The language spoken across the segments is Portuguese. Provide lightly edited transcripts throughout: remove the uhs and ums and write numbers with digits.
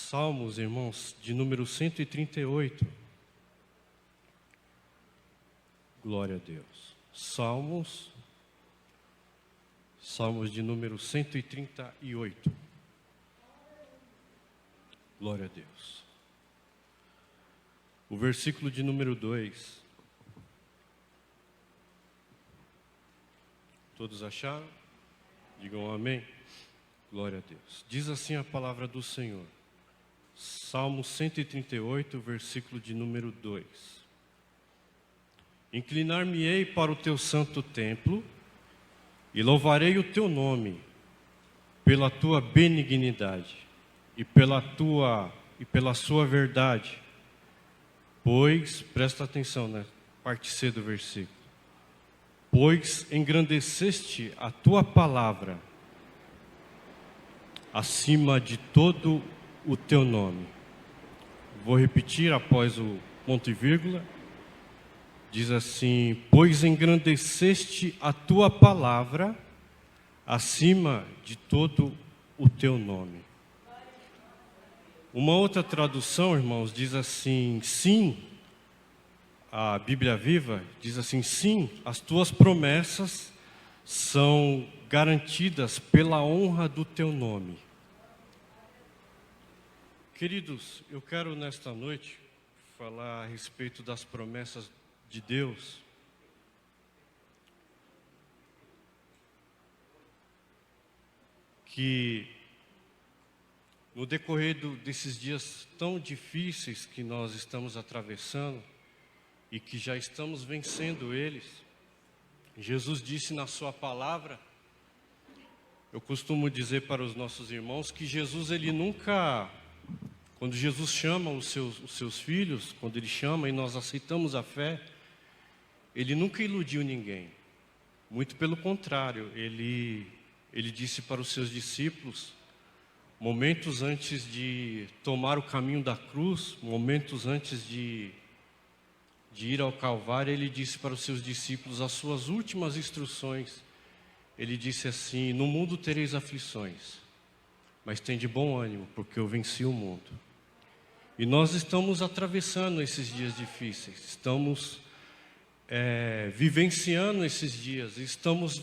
Salmos, irmãos, de número 138. Glória a Deus. Salmos de número 138. Glória a Deus. O versículo de número 2. Todos acharam? Digam amém. Glória a Deus. Diz assim a palavra do Senhor. Salmo 138, versículo de número 2. Inclinar-me-ei para o teu santo templo e louvarei o teu nome pela tua benignidade e pela sua verdade. Pois, presta atenção na parte C do versículo. Pois engrandeceste a tua palavra acima de todo o teu nome. Vou repetir após o ponto e vírgula. Diz assim: pois engrandeceste a tua palavra acima de todo o teu nome. Uma outra tradução, irmãos, diz assim: sim, a Bíblia Viva diz assim: sim, as tuas promessas são garantidas pela honra do teu nome. Queridos, eu quero nesta noite falar a respeito das promessas de Deus. Que no decorrer desses dias tão difíceis que nós estamos atravessando e que já estamos vencendo eles, Jesus disse na sua palavra, eu costumo dizer para os nossos irmãos que Jesus, ele nunca, quando Jesus chama os seus filhos, quando ele chama e nós aceitamos a fé, ele nunca iludiu ninguém. Muito pelo contrário, ele disse para os seus discípulos, momentos antes de tomar o caminho da cruz, momentos antes de ir ao Calvário, ele disse para os seus discípulos as suas últimas instruções. Ele disse assim: no mundo tereis aflições, mas tende bom ânimo, porque eu venci o mundo. E nós estamos atravessando esses dias difíceis, estamos vivenciando esses dias, estamos,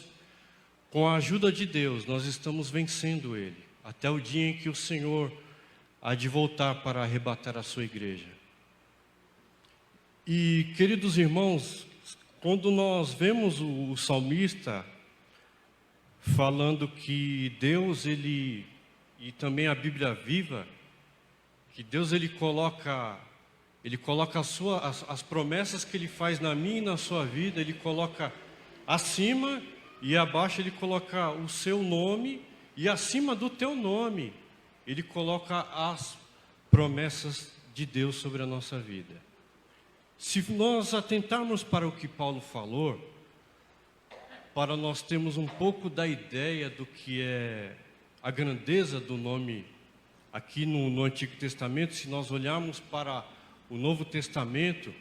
com a ajuda de Deus, nós estamos vencendo ele, até o dia em que o Senhor há de voltar para arrebatar a sua igreja. E, queridos irmãos, quando nós vemos o salmista falando que Deus, e também a Bíblia Viva, que Deus ele coloca as promessas que ele faz na minha e na sua vida, ele coloca acima e abaixo ele coloca o seu nome, e acima do teu nome ele coloca as promessas de Deus sobre a nossa vida. Se nós atentarmos para o que Paulo falou, para nós termos um pouco da ideia do que é a grandeza do nome aqui no Antigo Testamento, se nós olharmos para o Novo Testamento,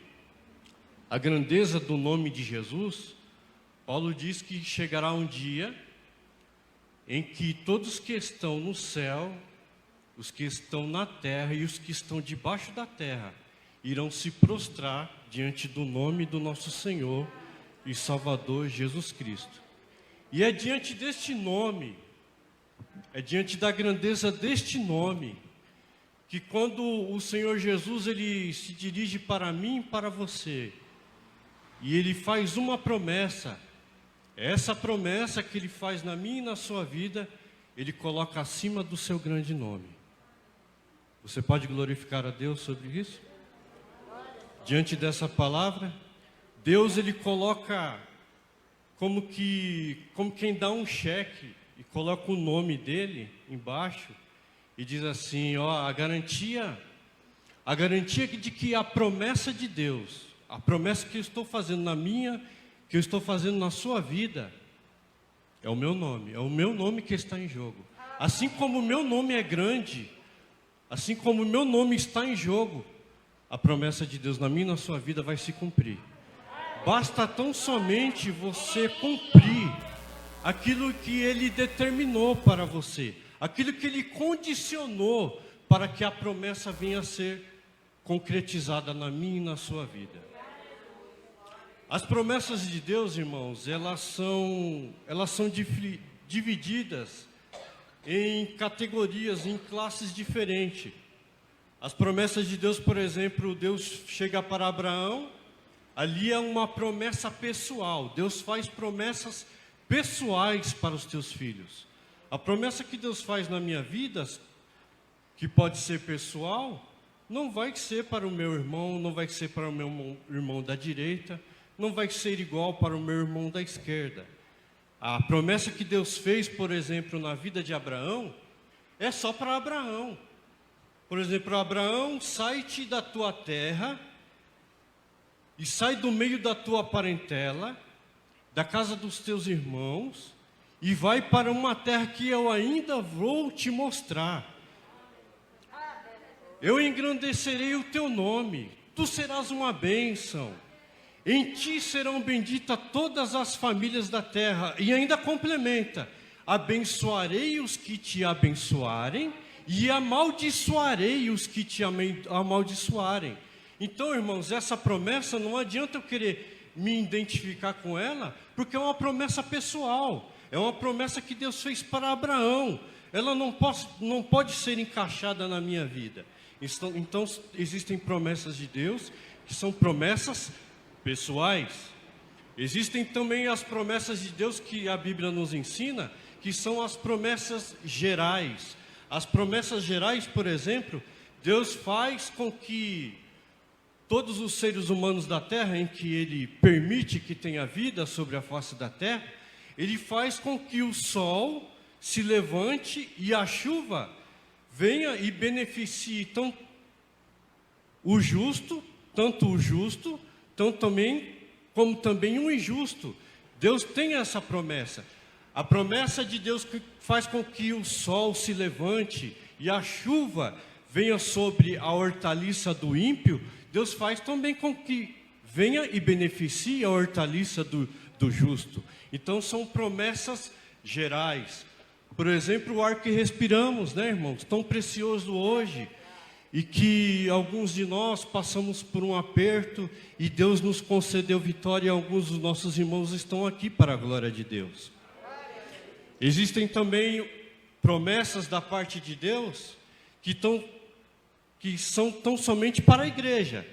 a grandeza do nome de Jesus, Paulo diz que chegará um dia em que todos que estão no céu, os que estão na terra e os que estão debaixo da terra, irão se prostrar diante do nome do nosso Senhor e Salvador Jesus Cristo. E é diante deste nome, é diante da grandeza deste nome, que quando o Senhor Jesus ele se dirige para mim e para você, e ele faz uma promessa, essa promessa que ele faz na minha e na sua vida, ele coloca acima do seu grande nome. Você pode glorificar a Deus sobre isso? Diante dessa palavra, Deus ele coloca como quem dá um cheque e coloca o nome dele embaixo e diz assim: ó, a garantia de que a promessa de Deus, a promessa que eu estou fazendo na minha, que eu estou fazendo na sua vida, é o meu nome que está em jogo. Assim como o meu nome é grande, assim como o meu nome está em jogo, a promessa de Deus na minha e na sua vida vai se cumprir. Basta tão somente você cumprir aquilo que Ele determinou para você, aquilo que Ele condicionou para que a promessa venha a ser concretizada na minha e na sua vida. As promessas de Deus, irmãos, elas são divididas em categorias, em classes diferentes. As promessas de Deus, por exemplo, Deus chega para Abraão, ali é uma promessa pessoal. Deus faz promessas pessoais para os teus filhos. A promessa que Deus faz na minha vida, que pode ser pessoal, não vai ser para o meu irmão, não vai ser para o meu irmão da direita, não vai ser igual para o meu irmão da esquerda. A promessa que Deus fez, por exemplo, na vida de Abraão, é só para Abraão. Por exemplo, Abraão, sai-te da tua terra e sai do meio da tua parentela, da casa dos teus irmãos, e vai para uma terra que eu ainda vou te mostrar. Eu engrandecerei o teu nome, tu serás uma bênção. Em ti serão benditas todas as famílias da terra. E ainda complementa: abençoarei os que te abençoarem e amaldiçoarei os que te amaldiçoarem. Então, irmãos, essa promessa não adianta eu querer me identificar com ela, porque é uma promessa pessoal. É uma promessa que Deus fez para Abraão. Ela não pode ser encaixada na minha vida. Então, existem promessas de Deus que são promessas pessoais. Existem também as promessas de Deus que a Bíblia nos ensina, que são as promessas gerais. As promessas gerais, por exemplo, Deus faz com que todos os seres humanos da terra, em que Ele permite que tenha vida sobre a face da terra, Ele faz com que o sol se levante e a chuva venha e beneficie tanto o justo, como também o injusto. Deus tem essa promessa. A promessa de Deus que faz com que o sol se levante e a chuva venha sobre a hortaliça do ímpio, Deus faz também com que venha e beneficie a hortaliça do justo. Então são promessas gerais. Por exemplo, o ar que respiramos, né, irmãos? Tão precioso hoje. E que alguns de nós passamos por um aperto e Deus nos concedeu vitória, e alguns dos nossos irmãos estão aqui para a glória de Deus. Existem também promessas da parte de Deus que são tão somente para a igreja.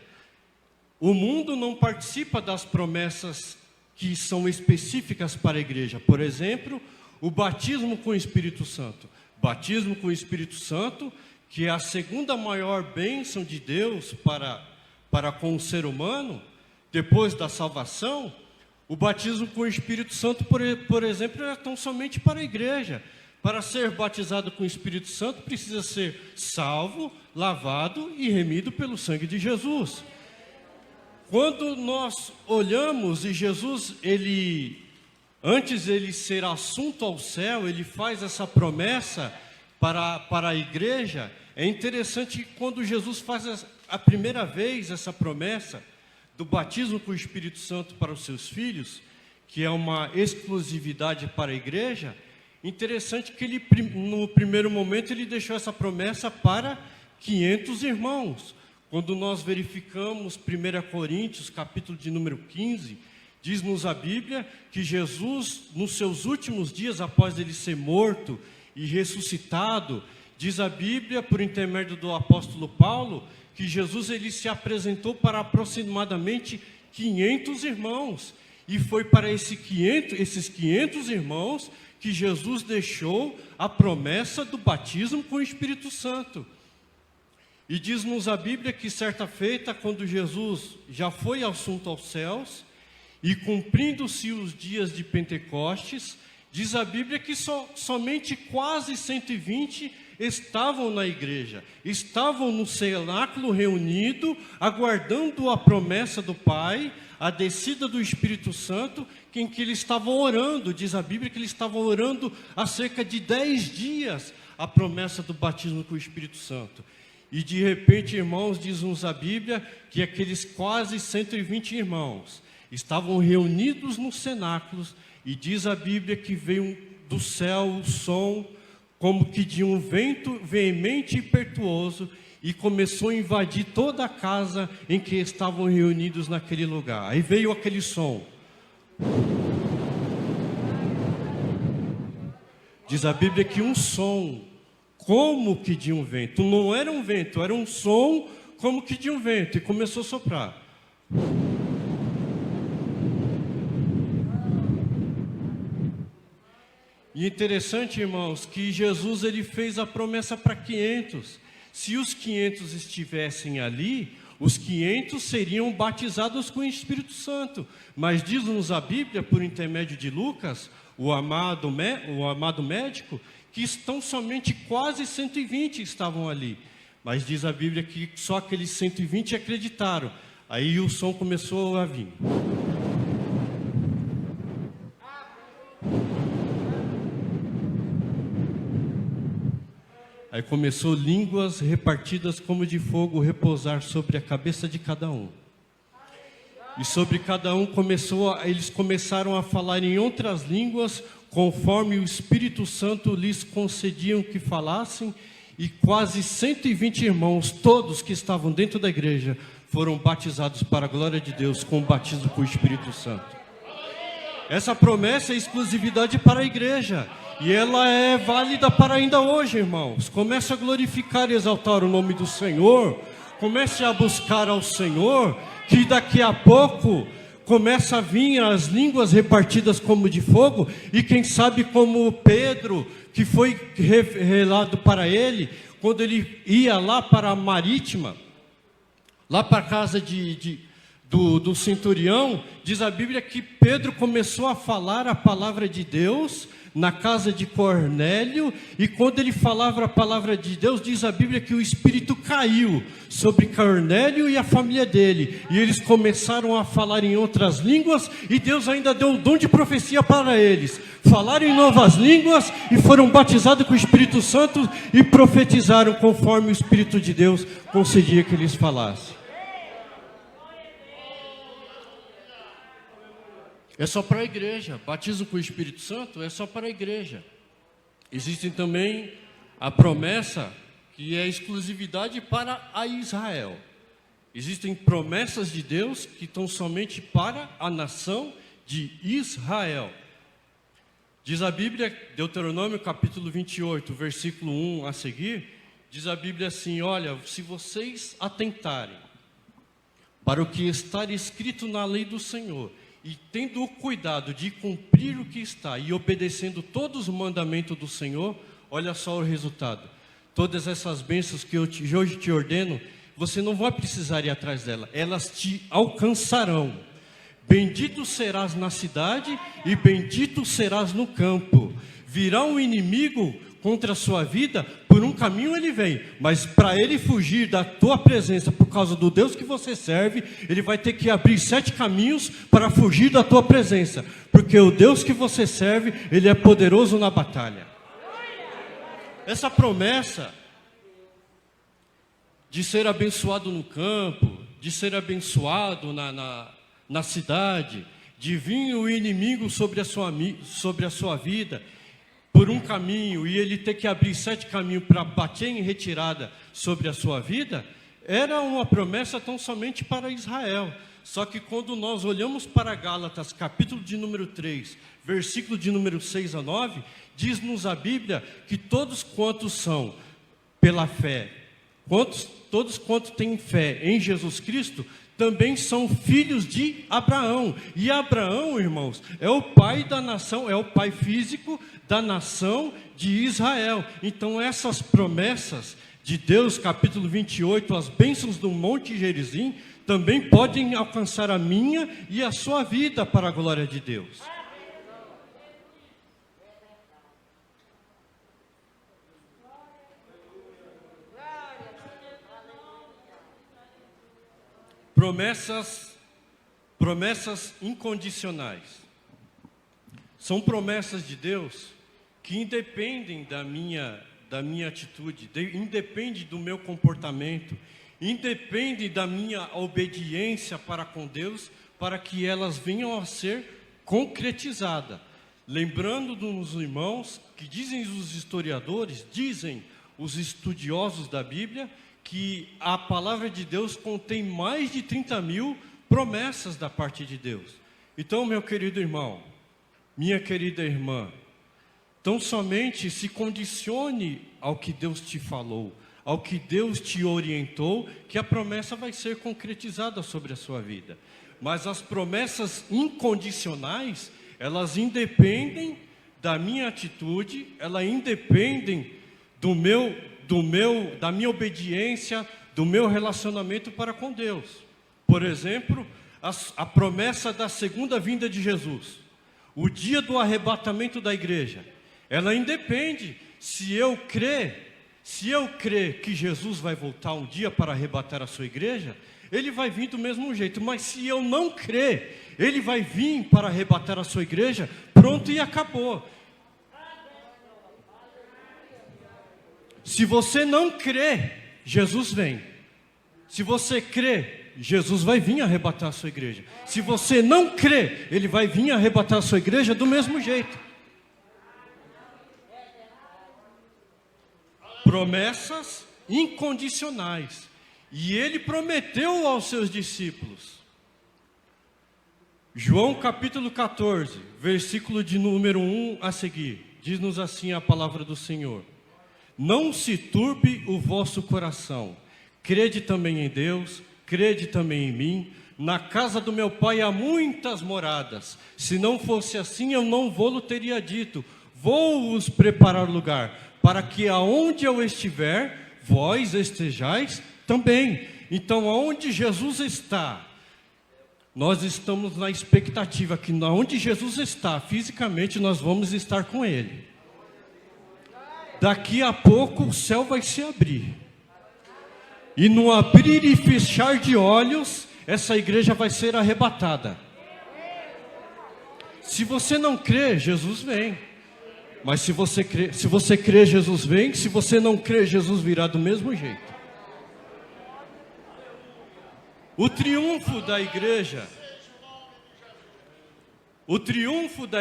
O mundo não participa das promessas que são específicas para a igreja. Por exemplo, o batismo com o Espírito Santo. Batismo com o Espírito Santo, que é a segunda maior bênção de Deus para com o ser humano, depois da salvação. O batismo com o Espírito Santo, por exemplo, é tão somente para a igreja. Para ser batizado com o Espírito Santo, precisa ser salvo, lavado e remido pelo sangue de Jesus. Quando nós olhamos e Jesus, antes de ele ser assunto ao céu, ele faz essa promessa para a igreja. É interessante que quando Jesus faz a primeira vez essa promessa do batismo com o Espírito Santo para os seus filhos, que é uma exclusividade para a igreja, interessante que ele, no primeiro momento, ele deixou essa promessa para 500 irmãos. Quando nós verificamos 1 Coríntios, capítulo de número 15, diz-nos a Bíblia que Jesus, nos seus últimos dias, após ele ser morto e ressuscitado, diz a Bíblia, por intermédio do apóstolo Paulo, que Jesus ele se apresentou para aproximadamente 500 irmãos. E foi para esses 500 irmãos que Jesus deixou a promessa do batismo com o Espírito Santo. E diz-nos a Bíblia que certa feita, quando Jesus já foi assunto aos céus, e cumprindo-se os dias de Pentecostes, diz a Bíblia que somente quase 120 estavam na igreja, estavam no cenáculo reunido, aguardando a promessa do Pai, a descida do Espírito Santo, em que eles estavam orando. Diz a Bíblia que eles estavam orando há cerca de 10 dias a promessa do batismo com o Espírito Santo. E de repente, irmãos, diz-nos a Bíblia que aqueles quase 120 irmãos estavam reunidos nos cenáculos, e diz a Bíblia que veio do céu o som como que de um vento veemente e impetuoso, e começou a invadir toda a casa em que estavam reunidos naquele lugar. Aí veio aquele som. Diz a Bíblia que um som, como que de um vento. Não era um vento, era um som como que de um vento. E começou a soprar. E interessante, irmãos, que Jesus ele fez a promessa para 500. Se os 500 estivessem ali, os 500 seriam batizados com o Espírito Santo. Mas diz-nos a Bíblia, por intermédio de Lucas, o amado médico, que estão somente quase 120 estavam ali. Mas diz a Bíblia que só aqueles 120 acreditaram. Aí o som começou a vir. Aí começou línguas repartidas como de fogo repousar sobre a cabeça de cada um. E sobre cada um eles começaram a falar em outras línguas, conforme o Espírito Santo lhes concediam que falassem, e quase 120 irmãos, todos que estavam dentro da igreja, foram batizados para a glória de Deus com o batismo com o Espírito Santo. Essa promessa é exclusividade para a igreja. E ela é válida para ainda hoje, irmãos. Comece a glorificar e exaltar o nome do Senhor. Comece a buscar ao Senhor, que daqui a pouco começa a vir as línguas repartidas como de fogo. E quem sabe como Pedro, que foi revelado para ele, quando ele ia lá para a Marítima, lá para a casa do centurião, diz a Bíblia que Pedro começou a falar a palavra de Deus na casa de Cornélio, e quando ele falava a palavra de Deus, diz a Bíblia que o Espírito caiu sobre Cornélio e a família dele, e eles começaram a falar em outras línguas, e Deus ainda deu o dom de profecia para eles, falaram em novas línguas, e foram batizados com o Espírito Santo, e profetizaram conforme o Espírito de Deus concedia que eles falassem. É só para a igreja. Batismo com o Espírito Santo é só para a igreja. Existe também a promessa que é exclusividade para a Israel. Existem promessas de Deus que estão somente para a nação de Israel. Diz a Bíblia, Deuteronômio capítulo 28, versículo 1 a seguir, diz a Bíblia assim: olha, se vocês atentarem para o que está escrito na lei do Senhor, e tendo o cuidado de cumprir o que está, e obedecendo todos os mandamentos do Senhor, olha só o resultado. Todas essas bênçãos que hoje te ordeno, você não vai precisar ir atrás delas, elas te alcançarão. Bendito serás na cidade, e bendito serás no campo. Virá um inimigo contra a sua vida, por um caminho ele vem, mas para ele fugir da tua presença, por causa do Deus que você serve, ele vai ter que abrir 7 caminhos para fugir da tua presença, porque o Deus que você serve, ele é poderoso na batalha. Essa promessa de ser abençoado no campo, de ser abençoado na cidade, de vir o inimigo sobre a sua vida, por um caminho, e ele ter que abrir 7 caminhos para bater em retirada sobre a sua vida, era uma promessa tão somente para Israel. Só que quando nós olhamos para Gálatas, capítulo de número 3, versículo de número 6 a 9, diz-nos a Bíblia que todos quantos são pela fé, todos quantos têm fé em Jesus Cristo, também são filhos de Abraão. E Abraão, irmãos, é o pai da nação, é o pai físico da nação de Israel. Então essas promessas de Deus, capítulo 28, as bênçãos do Monte Gerizim, também podem alcançar a minha e a sua vida para a glória de Deus. Promessas incondicionais. São promessas de Deus que independem da minha atitude, independem do meu comportamento, independem da minha obediência para com Deus, para que elas venham a ser concretizadas. lembrando dos irmãos que dizem os historiadores, dizem os estudiosos da Bíblia, que a palavra de Deus contém mais de 30.000 promessas da parte de Deus. Então, meu querido irmão, minha querida irmã, tão somente se condicione ao que Deus te falou, ao que Deus te orientou, que a promessa vai ser concretizada sobre a sua vida. Mas as promessas incondicionais, elas independem da minha atitude, elas independem da minha obediência, do meu relacionamento para com Deus. Por exemplo, a promessa da segunda vinda de Jesus, o dia do arrebatamento da igreja, ela independe se eu crer que Jesus vai voltar um dia para arrebatar a sua igreja, ele vai vir do mesmo jeito. Mas se eu não crer, ele vai vir para arrebatar a sua igreja, pronto e acabou. Se você não crê, Jesus vem. Se você crê, Jesus vai vir arrebatar a sua igreja. Se você não crê, ele vai vir arrebatar a sua igreja do mesmo jeito. Promessas incondicionais. E ele prometeu aos seus discípulos. João capítulo 14, versículo de número 1 a seguir. Diz-nos assim a palavra do Senhor: não se turbe o vosso coração. Crede também em Deus, crede também em mim. Na casa do meu pai há muitas moradas. Se não fosse assim, eu não vou-lo teria dito. Vou-vos preparar lugar, para que aonde eu estiver, vós estejais também. Então, aonde Jesus está, nós estamos na expectativa que aonde Jesus está, fisicamente, nós vamos estar com Ele. Daqui a pouco o céu vai se abrir. E no abrir e fechar de olhos, essa igreja vai ser arrebatada. Se você não crê, Jesus vem. Mas se você crê, Jesus vem. Se você não crê, Jesus virá do mesmo jeito. O triunfo da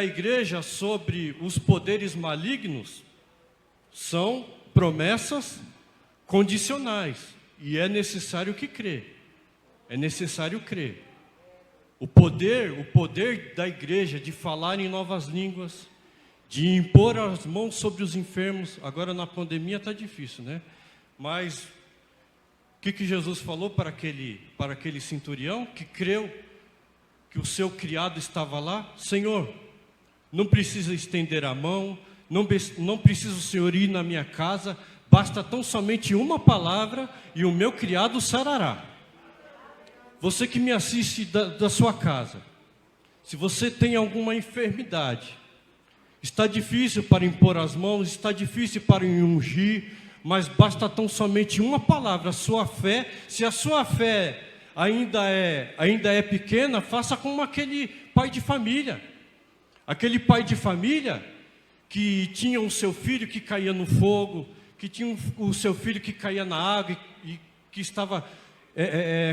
igreja sobre os poderes malignos são promessas condicionais. E é necessário que crer. É necessário crer. O poder da igreja de falar em novas línguas, de impor as mãos sobre os enfermos. Agora na pandemia está difícil, né? Mas o que Jesus falou para aquele centurião que creu que o seu criado estava lá? Senhor, não precisa estender a mão, não precisa o Senhor ir na minha casa, basta tão somente uma palavra e o meu criado sarará. Você que me assiste da sua casa, se você tem alguma enfermidade, está difícil para impor as mãos, está difícil para ungir, mas basta tão somente uma palavra, a sua fé. Se a sua fé ainda é pequena, faça como aquele pai de família. Aquele pai de família que tinha o seu filho que caía no fogo, que tinha o seu filho que caía na água e que estava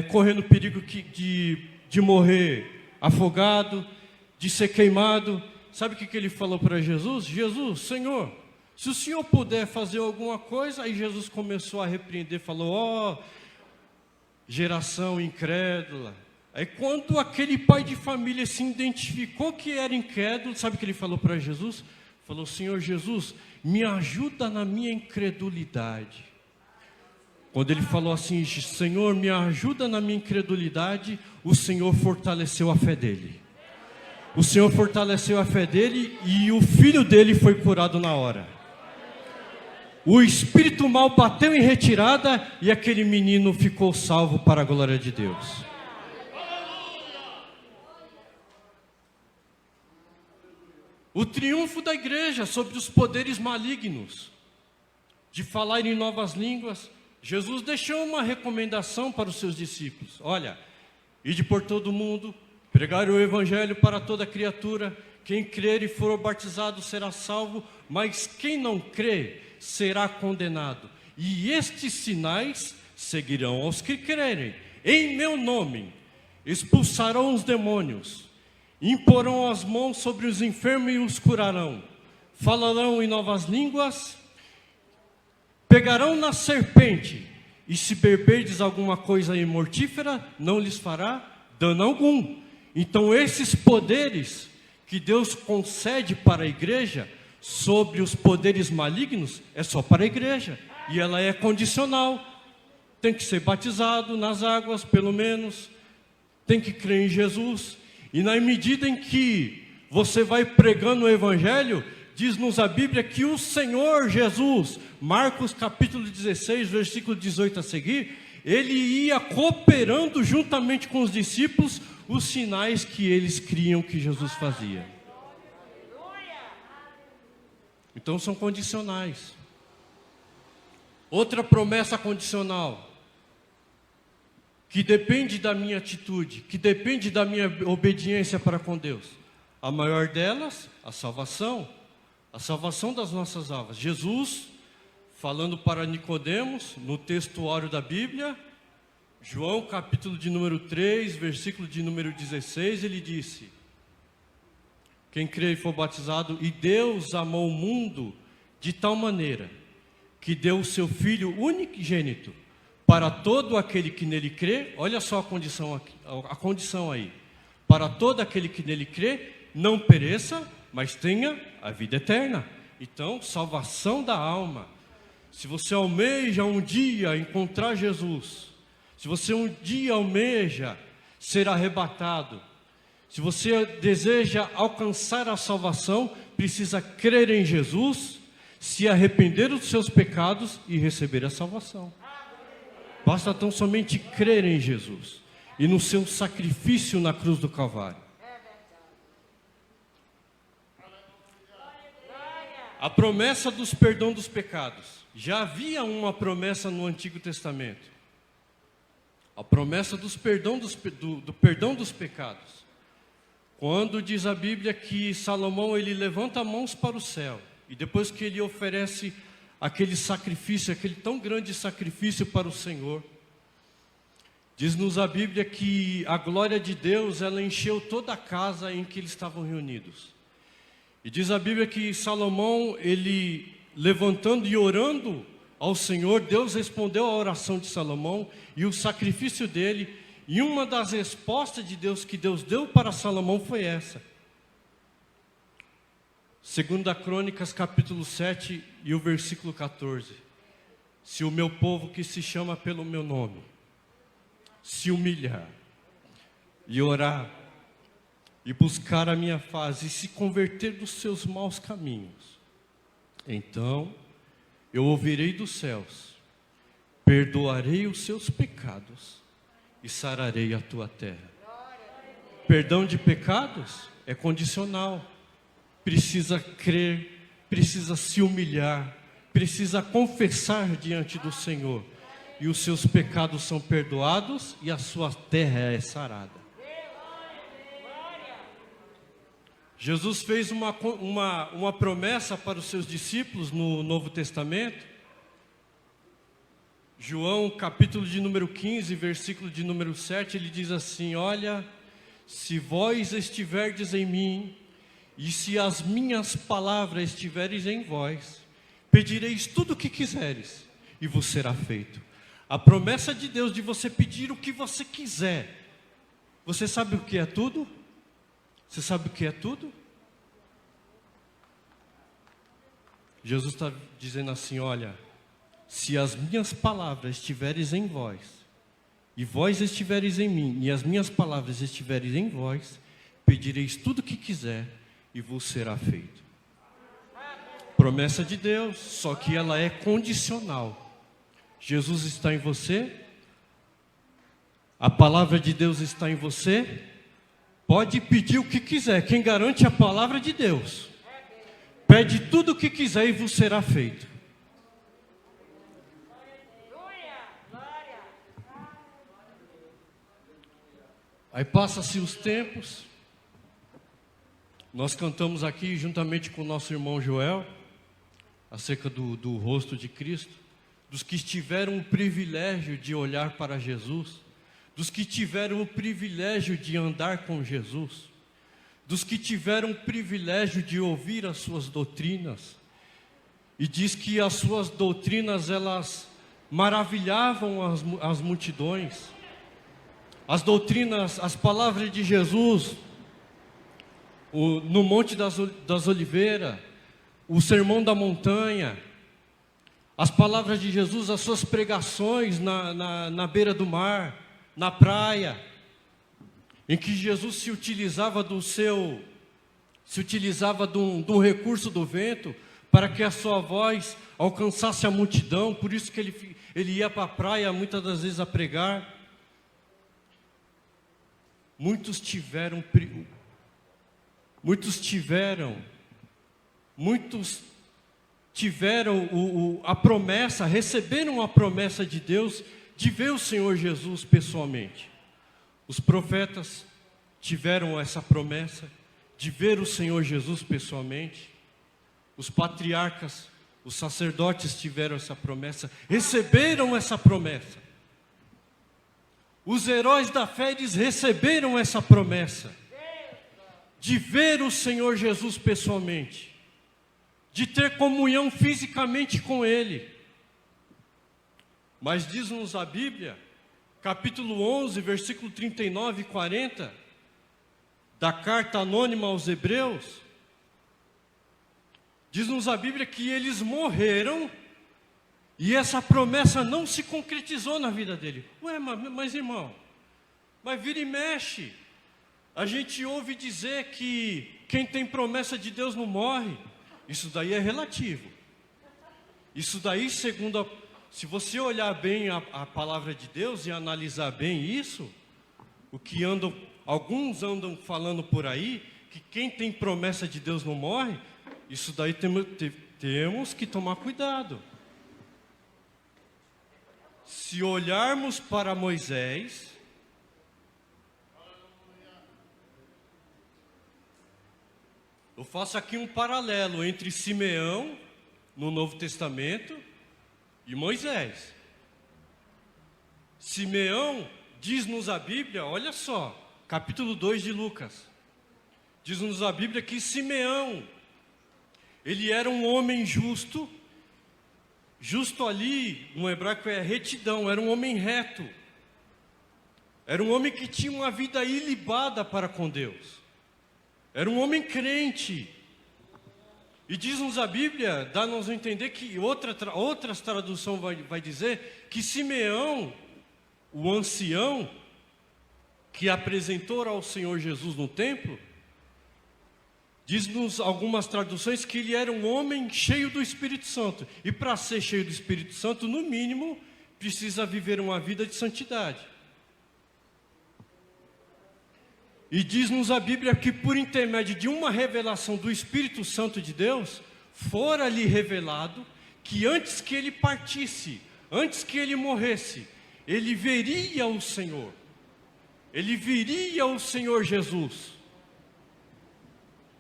correndo perigo de morrer afogado, de ser queimado. Sabe o que ele falou para Jesus? Jesus, Senhor, se o Senhor puder fazer alguma coisa. Aí Jesus começou a repreender, falou: geração incrédula. Aí quando aquele pai de família se identificou que era incrédulo, sabe o que ele falou para Jesus? Falou: Senhor Jesus, me ajuda na minha incredulidade. Quando ele falou assim: Senhor, me ajuda na minha incredulidade, o Senhor fortaleceu a fé dele. O Senhor fortaleceu a fé dele e o filho dele foi curado na hora. O espírito mal bateu em retirada e aquele menino ficou salvo para a glória de Deus. O triunfo da igreja sobre os poderes malignos, de falar em novas línguas. Jesus deixou uma recomendação para os seus discípulos: olha, ide por todo o mundo, pregar o evangelho para toda criatura. Quem crer e for batizado será salvo, mas quem não crer será condenado. E estes sinais seguirão aos que crerem. Em meu nome expulsarão os demônios, Imporão as mãos sobre os enfermos e os curarão. Falarão em novas línguas. Pegarão na serpente. E se beberdes alguma coisa imortífera, não lhes fará dano algum. Então esses poderes que Deus concede para a igreja, sobre os poderes malignos, é só para a igreja. E ela é condicional. Tem que ser batizado nas águas, pelo menos. Tem que crer em Jesus. E na medida em que você vai pregando o Evangelho, diz-nos a Bíblia que o Senhor Jesus, Marcos capítulo 16, versículo 18 a seguir, ele ia cooperando juntamente com os discípulos os sinais que eles criam que Jesus fazia. Então são condicionais. Outra promessa condicional, que depende da minha atitude, que depende da minha obediência para com Deus. A maior delas, a salvação das nossas almas. Jesus, falando para Nicodemos, no textuário da Bíblia, João capítulo de número 3, versículo de número 16, ele disse: quem crê e for batizado, e Deus amou o mundo de tal maneira, que deu o seu Filho unigênito, para todo aquele que nele crê. Olha só a condição aí. Para todo aquele que nele crê, não pereça, mas tenha a vida eterna. Então, salvação da alma. Se você almeja um dia encontrar Jesus, se você um dia almeja ser arrebatado, se você deseja alcançar a salvação, precisa crer em Jesus, se arrepender dos seus pecados e receber a salvação. Basta tão somente crer em Jesus e no seu sacrifício na cruz do Calvário. A promessa dos perdão dos pecados. Já havia uma promessa no Antigo Testamento. A promessa do perdão dos pecados. Quando diz a Bíblia que Salomão ele levanta mãos para o céu, e depois que ele oferece aquele sacrifício, aquele tão grande sacrifício para o Senhor, diz-nos a Bíblia que a glória de Deus, ela encheu toda a casa em que eles estavam reunidos. E diz a Bíblia que Salomão, ele levantando e orando ao Senhor, Deus respondeu à oração de Salomão e o sacrifício dele, e uma das respostas de Deus que Deus deu para Salomão foi essa. 2 Crônicas capítulo 7 e o versículo 14. Se o meu povo que se chama pelo meu nome se humilhar e orar e buscar a minha face e se converter dos seus maus caminhos, então eu ouvirei dos céus, perdoarei os seus pecados e sararei a tua terra. Perdão de pecados é condicional. Precisa crer, precisa se humilhar, precisa confessar diante do Senhor. E os seus pecados são perdoados e a sua terra é sarada. Jesus fez uma promessa para os seus discípulos no Novo Testamento. João, capítulo de número 15, versículo de número 7, ele diz assim: olha, se vós estiverdes em mim, e se as minhas palavras estiverem em vós, pedireis tudo o que quiseres, e vos será feito. A promessa de Deus de você pedir o que você quiser. Você sabe o que é tudo? Você sabe o que é tudo? Jesus está dizendo assim: olha, se as minhas palavras estiverem em vós, e vós estivereis em mim, e as minhas palavras estiverem em vós, pedireis tudo o que quiser, e vos será feito. Promessa de Deus, só que ela é condicional. Jesus está em você, a palavra de Deus está em você, pode pedir o que quiser, quem garante é a palavra de Deus. Pede tudo o que quiser e vos será feito. Aí passa-se os tempos, nós cantamos aqui juntamente com o nosso irmão Joel, acerca do rosto de Cristo, dos que tiveram o privilégio de olhar para Jesus, dos que tiveram o privilégio de andar com Jesus, dos que tiveram o privilégio de ouvir as suas doutrinas. E diz que as suas doutrinas, elas maravilhavam as multidões. As doutrinas, as palavras de Jesus, no Monte das Oliveiras, o Sermão da Montanha, as palavras de Jesus, as suas pregações na beira do mar, na praia, em que Jesus se utilizava de um recurso do vento para que a sua voz alcançasse a multidão. Por isso que ele ia para a praia muitas das vezes a pregar. Muitos tiveram a promessa, receberam a promessa de Deus de ver o Senhor Jesus pessoalmente. Os profetas tiveram essa promessa de ver o Senhor Jesus pessoalmente. Os patriarcas, os sacerdotes tiveram essa promessa, receberam essa promessa. Os heróis da fé, eles receberam essa promessa de ver o Senhor Jesus pessoalmente, de ter comunhão fisicamente com Ele. Mas diz-nos a Bíblia, capítulo 11, versículo 39 e 40, da carta anônima aos Hebreus, diz-nos a Bíblia que eles morreram e essa promessa não se concretizou na vida dele. Ué, mas irmão, mas vira e mexe. A gente ouve dizer que quem tem promessa de Deus não morre. Isso daí é relativo. Isso daí, se você olhar bem a palavra de Deus e analisar bem isso, alguns andam falando por aí, que quem tem promessa de Deus não morre, isso daí temos que tomar cuidado. Se olharmos para Moisés, eu faço aqui um paralelo entre Simeão, no Novo Testamento, e Moisés. Simeão, diz-nos a Bíblia, olha só, capítulo 2 de Lucas, diz-nos a Bíblia que Simeão, ele era um homem justo. Justo ali, no hebraico é retidão, era um homem reto. Era um homem que tinha uma vida ilibada para com Deus. Era um homem crente. E diz-nos a Bíblia, dá-nos a entender que outras traduções vai dizer que Simeão, o ancião, que apresentou ao Senhor Jesus no templo, diz-nos algumas traduções que ele era um homem cheio do Espírito Santo. E para ser cheio do Espírito Santo, no mínimo, precisa viver uma vida de santidade. E diz-nos a Bíblia que por intermédio de uma revelação do Espírito Santo de Deus, fora-lhe revelado que antes que ele partisse, antes que ele morresse, ele veria o Senhor. Ele viria o Senhor Jesus.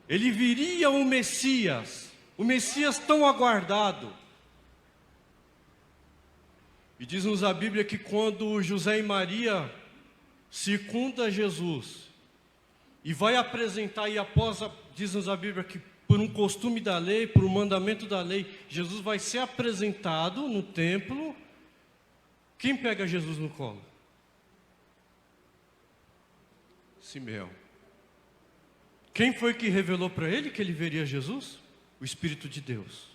Ele viria o Messias tão aguardado. E diz-nos a Bíblia que quando José e Maria circunda Jesus e vai apresentar, e diz-nos a Bíblia que por um costume da lei, por um mandamento da lei, Jesus vai ser apresentado no templo. Quem pega Jesus no colo? Simeão. Quem foi que revelou para ele que ele veria Jesus? O Espírito de Deus.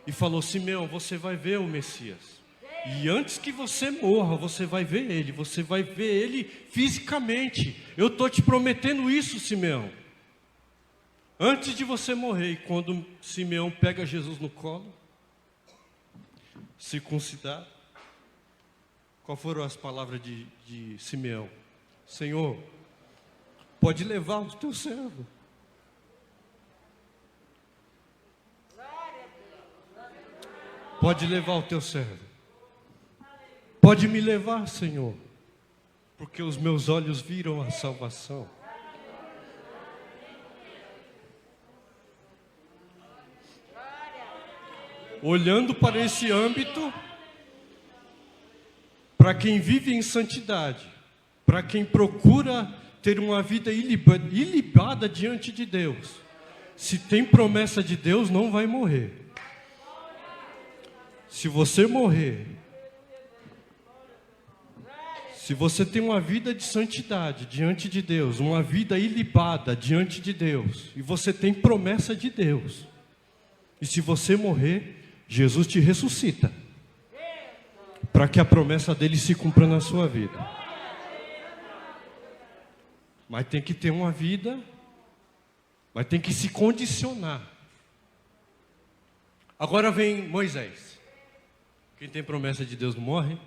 E falou: Simeão, você vai ver o Messias. E antes que você morra, você vai ver ele. Você vai ver ele fisicamente. Eu estou te prometendo isso, Simeão. Antes de você morrer. E quando Simeão pega Jesus no colo, circuncidado, qual foram as palavras de Simeão? Senhor, pode levar o teu servo. Pode levar o teu servo. Pode me levar, Senhor, porque os meus olhos viram a salvação. Olhando para esse âmbito, para quem vive em santidade, para quem procura ter uma vida ilibada diante de Deus. Se tem promessa de Deus, não vai morrer. Se você morrer, se você tem uma vida de santidade diante de Deus, uma vida ilibada diante de Deus, e você tem promessa de Deus, e se você morrer, Jesus te ressuscita, para que a promessa dele se cumpra na sua vida. Mas tem que ter uma vida, mas tem que se condicionar. Agora vem Moisés. Quem tem promessa de Deus não morre?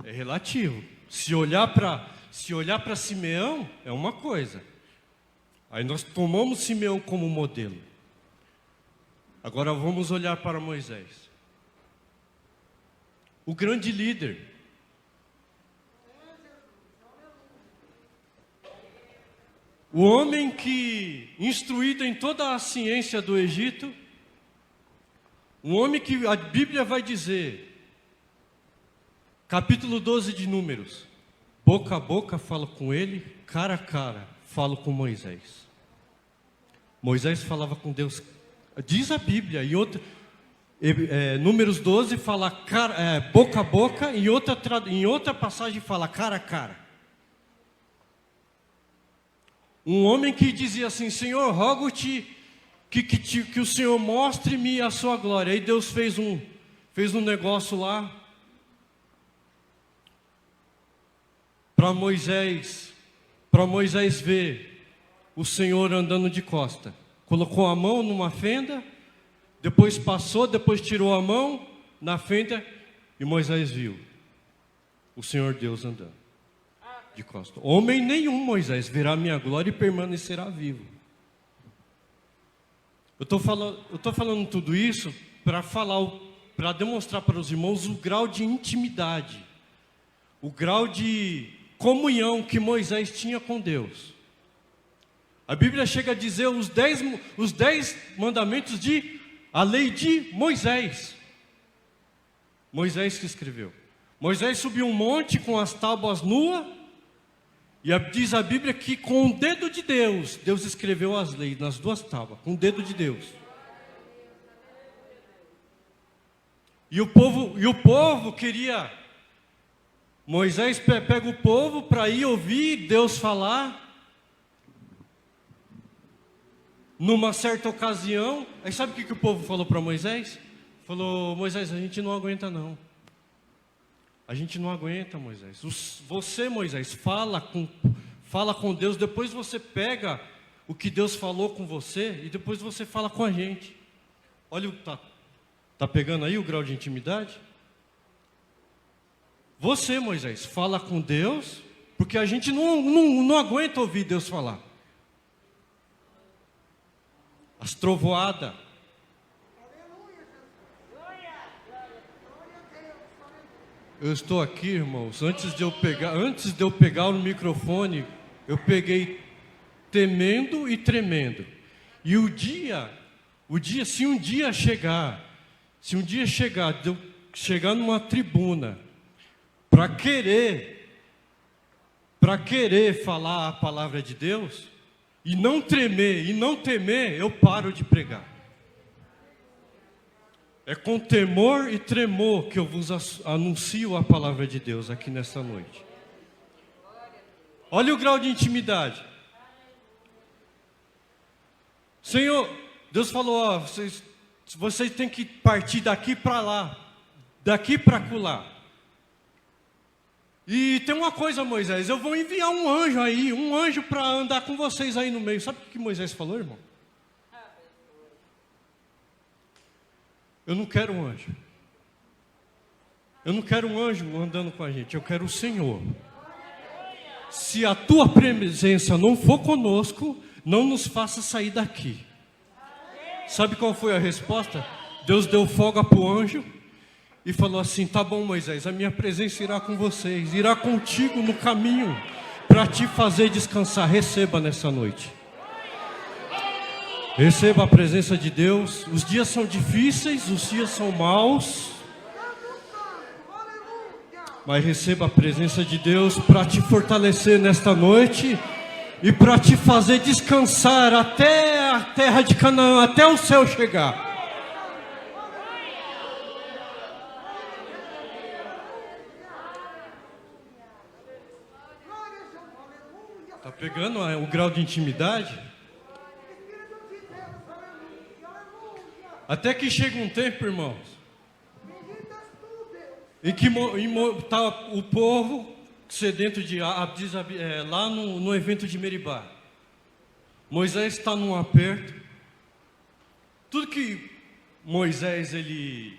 É relativo. Se olhar para Simeão, é uma coisa. Aí nós tomamos Simeão como modelo. Agora vamos olhar para Moisés. O grande líder. O homem que, instruído em toda a ciência do Egito, um homem que a Bíblia vai dizer, capítulo 12 de Números, boca a boca falo com ele, cara a cara falo com Moisés. Moisés falava com Deus, diz a Bíblia, em Números 12 fala boca a boca, em outra passagem fala cara a cara. Um homem que dizia assim, Senhor, rogo-te que o Senhor mostre-me a sua glória. Aí Deus fez um negócio lá para Moisés ver o Senhor andando de costa. Colocou a mão numa fenda, depois passou, depois tirou a mão na fenda e Moisés viu o Senhor Deus andando de costa. Homem nenhum, Moisés, verá a minha glória e permanecerá vivo. Eu estou falando tudo isso para demonstrar para os irmãos o grau de intimidade, o grau de comunhão que Moisés tinha com Deus. A Bíblia chega a dizer os 10 mandamentos a lei de Moisés. Moisés que escreveu. Moisés subiu um monte com as tábuas nuas, e diz a Bíblia que com o dedo de Deus escreveu as leis nas 2 tábuas, com o dedo de Deus. E o povo queria, Moisés pega o povo para ir ouvir Deus falar. Numa certa ocasião, aí sabe o que o povo falou para Moisés? Falou, Moisés, a gente não aguenta não. A gente não aguenta, Moisés. Você, Moisés, fala com Deus, depois você pega o que Deus falou com você e depois você fala com a gente. Olha, tá pegando aí o grau de intimidade? Você, Moisés, fala com Deus, porque a gente não aguenta ouvir Deus falar. As trovoadas. Eu estou aqui, irmãos, antes de eu pegar o microfone, eu peguei temendo e tremendo. E se um dia chegar de eu chegar numa tribuna para querer falar a palavra de Deus e não tremer e não temer, eu paro de pregar. É com temor e tremor que eu vos anuncio a palavra de Deus aqui nesta noite. Olha o grau de intimidade. Senhor, Deus falou, vocês têm que partir daqui para lá, daqui para acolá. E tem uma coisa, Moisés, eu vou enviar um anjo para andar com vocês aí no meio. Sabe o que Moisés falou, irmão? Eu não quero um anjo. Eu não quero um anjo andando com a gente. Eu quero o Senhor. Se a tua presença não for conosco, não nos faça sair daqui. Sabe qual foi a resposta? Deus deu folga para o anjo e falou assim, tá bom, Moisés, a minha presença irá com vocês, irá contigo no caminho para te fazer descansar. Receba nessa noite. Receba a presença de Deus. Os dias são difíceis, os dias são maus, mas receba a presença de Deus para te fortalecer nesta noite e para te fazer descansar até a terra de Canaã, até o céu chegar. Tá pegando o grau de intimidade? Até que chega um tempo, irmãos, em que tá o povo sedento de lá no evento de Meribá. Moisés está num aperto. Tudo que Moisés, ele,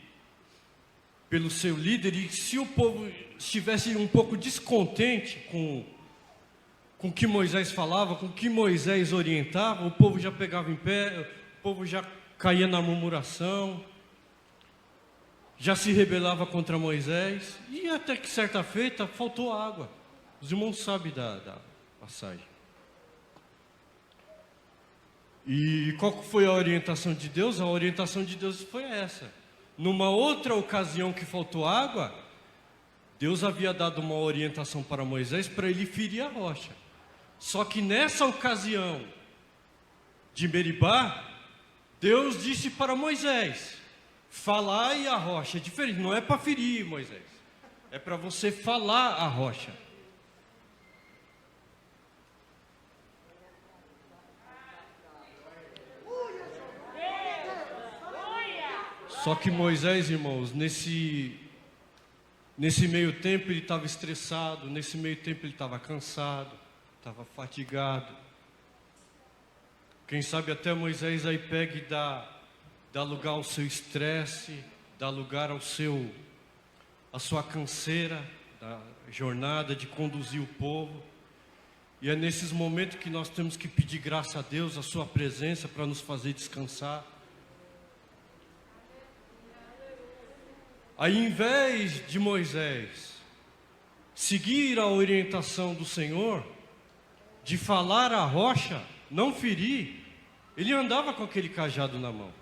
pelo seu líder, e se o povo estivesse um pouco descontente com o que Moisés falava, com o que Moisés orientava, o povo já pegava em pé, o povo já caía na murmuração, já se rebelava contra Moisés, e até que certa feita faltou água. Os irmãos sabem da passagem. E qual foi a orientação de Deus? A orientação de Deus foi essa. Numa outra ocasião que faltou água, Deus havia dado uma orientação para Moisés para ele ferir a rocha. Só que nessa ocasião de Meribá, Deus disse para Moisés: falar a rocha. É diferente, não é para ferir, Moisés. É para você falar a rocha. Só que Moisés, irmãos, nesse meio tempo ele estava estressado, nesse meio tempo ele estava cansado, estava fatigado. Quem sabe até Moisés aí pega e dá lugar ao seu estresse, dá lugar à sua canseira da jornada de conduzir o povo. E é nesses momentos que nós temos que pedir graça a Deus, a sua presença para nos fazer descansar. Aí, em vez de Moisés seguir a orientação do Senhor, de falar a rocha, não ferir, ele andava com aquele cajado na mão.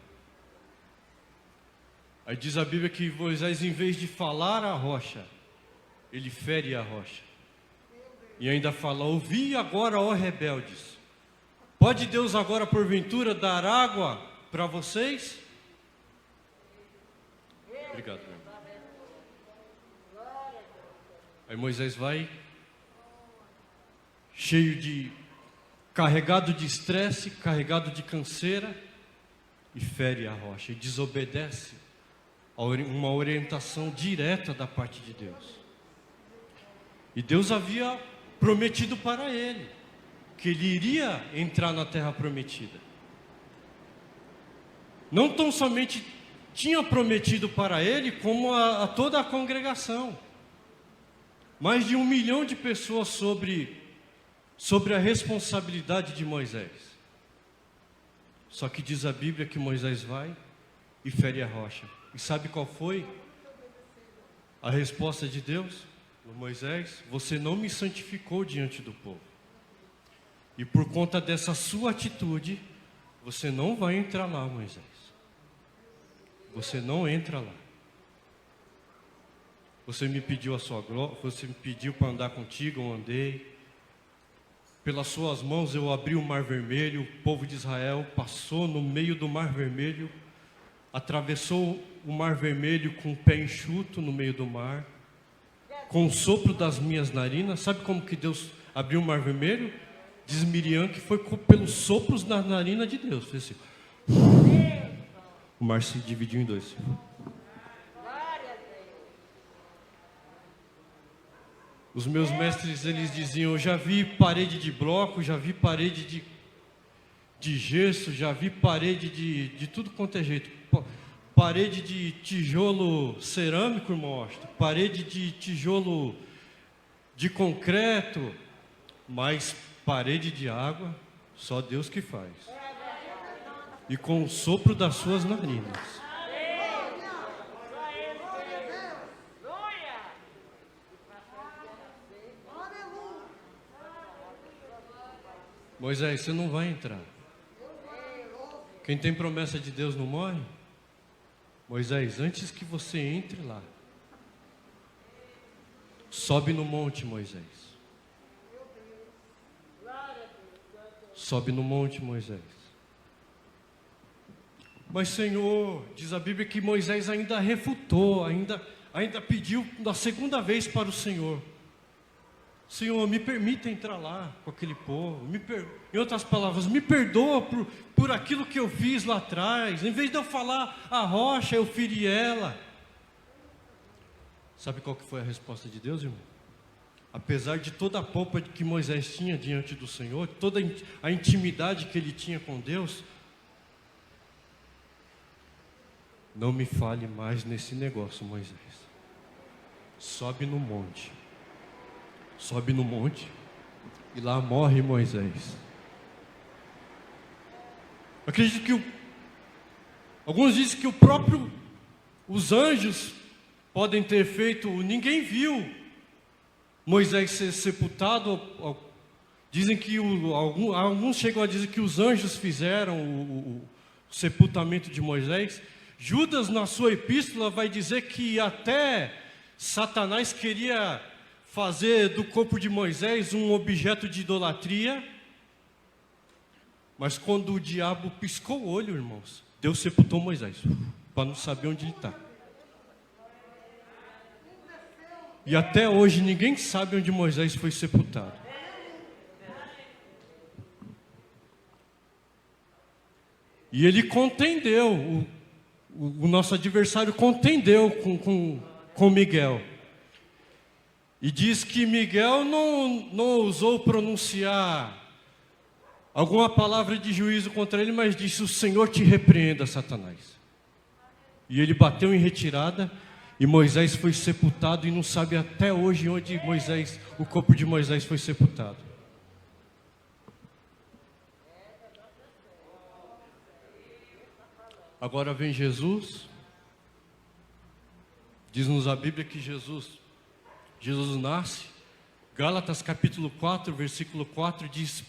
Aí diz a Bíblia que Moisés, em vez de falar a rocha, ele fere a rocha. E ainda fala: ouvi agora, ó rebeldes, pode Deus agora porventura dar água para vocês? Obrigado, meu irmão. Aí Moisés vai, carregado de estresse, carregado de canseira, e fere a rocha, e desobedece a uma orientação direta da parte de Deus. E Deus havia prometido para ele que ele iria entrar na terra prometida. Não tão somente tinha prometido para ele, como a toda a congregação. Mais de 1 milhão de pessoas sobre a responsabilidade de Moisés. Só que diz a Bíblia que Moisés vai e fere a rocha. E sabe qual foi a resposta de Deus? Moisés: você não me santificou diante do povo. E por conta dessa sua atitude, você não vai entrar lá, Moisés. Você não entra lá. Você me pediu a sua glória, você me pediu para andar contigo, eu andei. Pelas suas mãos eu abri o Mar Vermelho, o povo de Israel passou no meio do Mar Vermelho, atravessou o Mar Vermelho com o pé enxuto no meio do mar, com o sopro das minhas narinas. Sabe como que Deus abriu o Mar Vermelho? Diz Miriam que foi pelos sopros na narina de Deus. Fez assim. O mar se dividiu em dois. Os meus mestres, eles diziam: eu já vi parede de bloco, já vi parede de gesso, já vi parede de tudo quanto é jeito. Parede de tijolo cerâmico, irmão Austin, parede de tijolo de concreto, mas parede de água, só Deus que faz. E com o sopro das suas narinas. Moisés, você não vai entrar. Quem tem promessa de Deus não morre? Moisés, antes que você entre lá, sobe no monte, Moisés. Sobe no monte, Moisés. Mas, Senhor, diz a Bíblia que Moisés ainda refutou, ainda pediu da segunda vez para o Senhor. Senhor, me permita entrar lá com aquele povo. Em outras palavras, me perdoa por aquilo que eu fiz lá atrás. Em vez de eu falar a rocha, eu feri ela. Sabe qual que foi a resposta de Deus, irmão? Apesar de toda a pompa que Moisés tinha diante do Senhor, toda a intimidade que ele tinha com Deus, não me fale mais nesse negócio, Moisés. Sobe no monte. Sobe no monte e lá morre Moisés. Acredito que alguns dizem que os anjos podem ter feito, ninguém viu Moisés ser sepultado. Dizem que alguns chegam a dizer que os anjos fizeram o sepultamento de Moisés. Judas, na sua epístola, vai dizer que até Satanás queria fazer do corpo de Moisés um objeto de idolatria. Mas quando o diabo piscou o olho, irmãos, Deus sepultou Moisés, para não saber onde ele está. E até hoje ninguém sabe onde Moisés foi sepultado. E ele contendeu, o nosso adversário contendeu com Miguel. E diz que Miguel não ousou pronunciar alguma palavra de juízo contra ele, mas disse: o Senhor te repreenda, Satanás. E ele bateu em retirada, e Moisés foi sepultado, e não sabe até hoje onde o corpo de Moisés foi sepultado. Agora vem Jesus. Diz-nos a Bíblia que Jesus nasce. Gálatas capítulo 4, versículo 4 diz: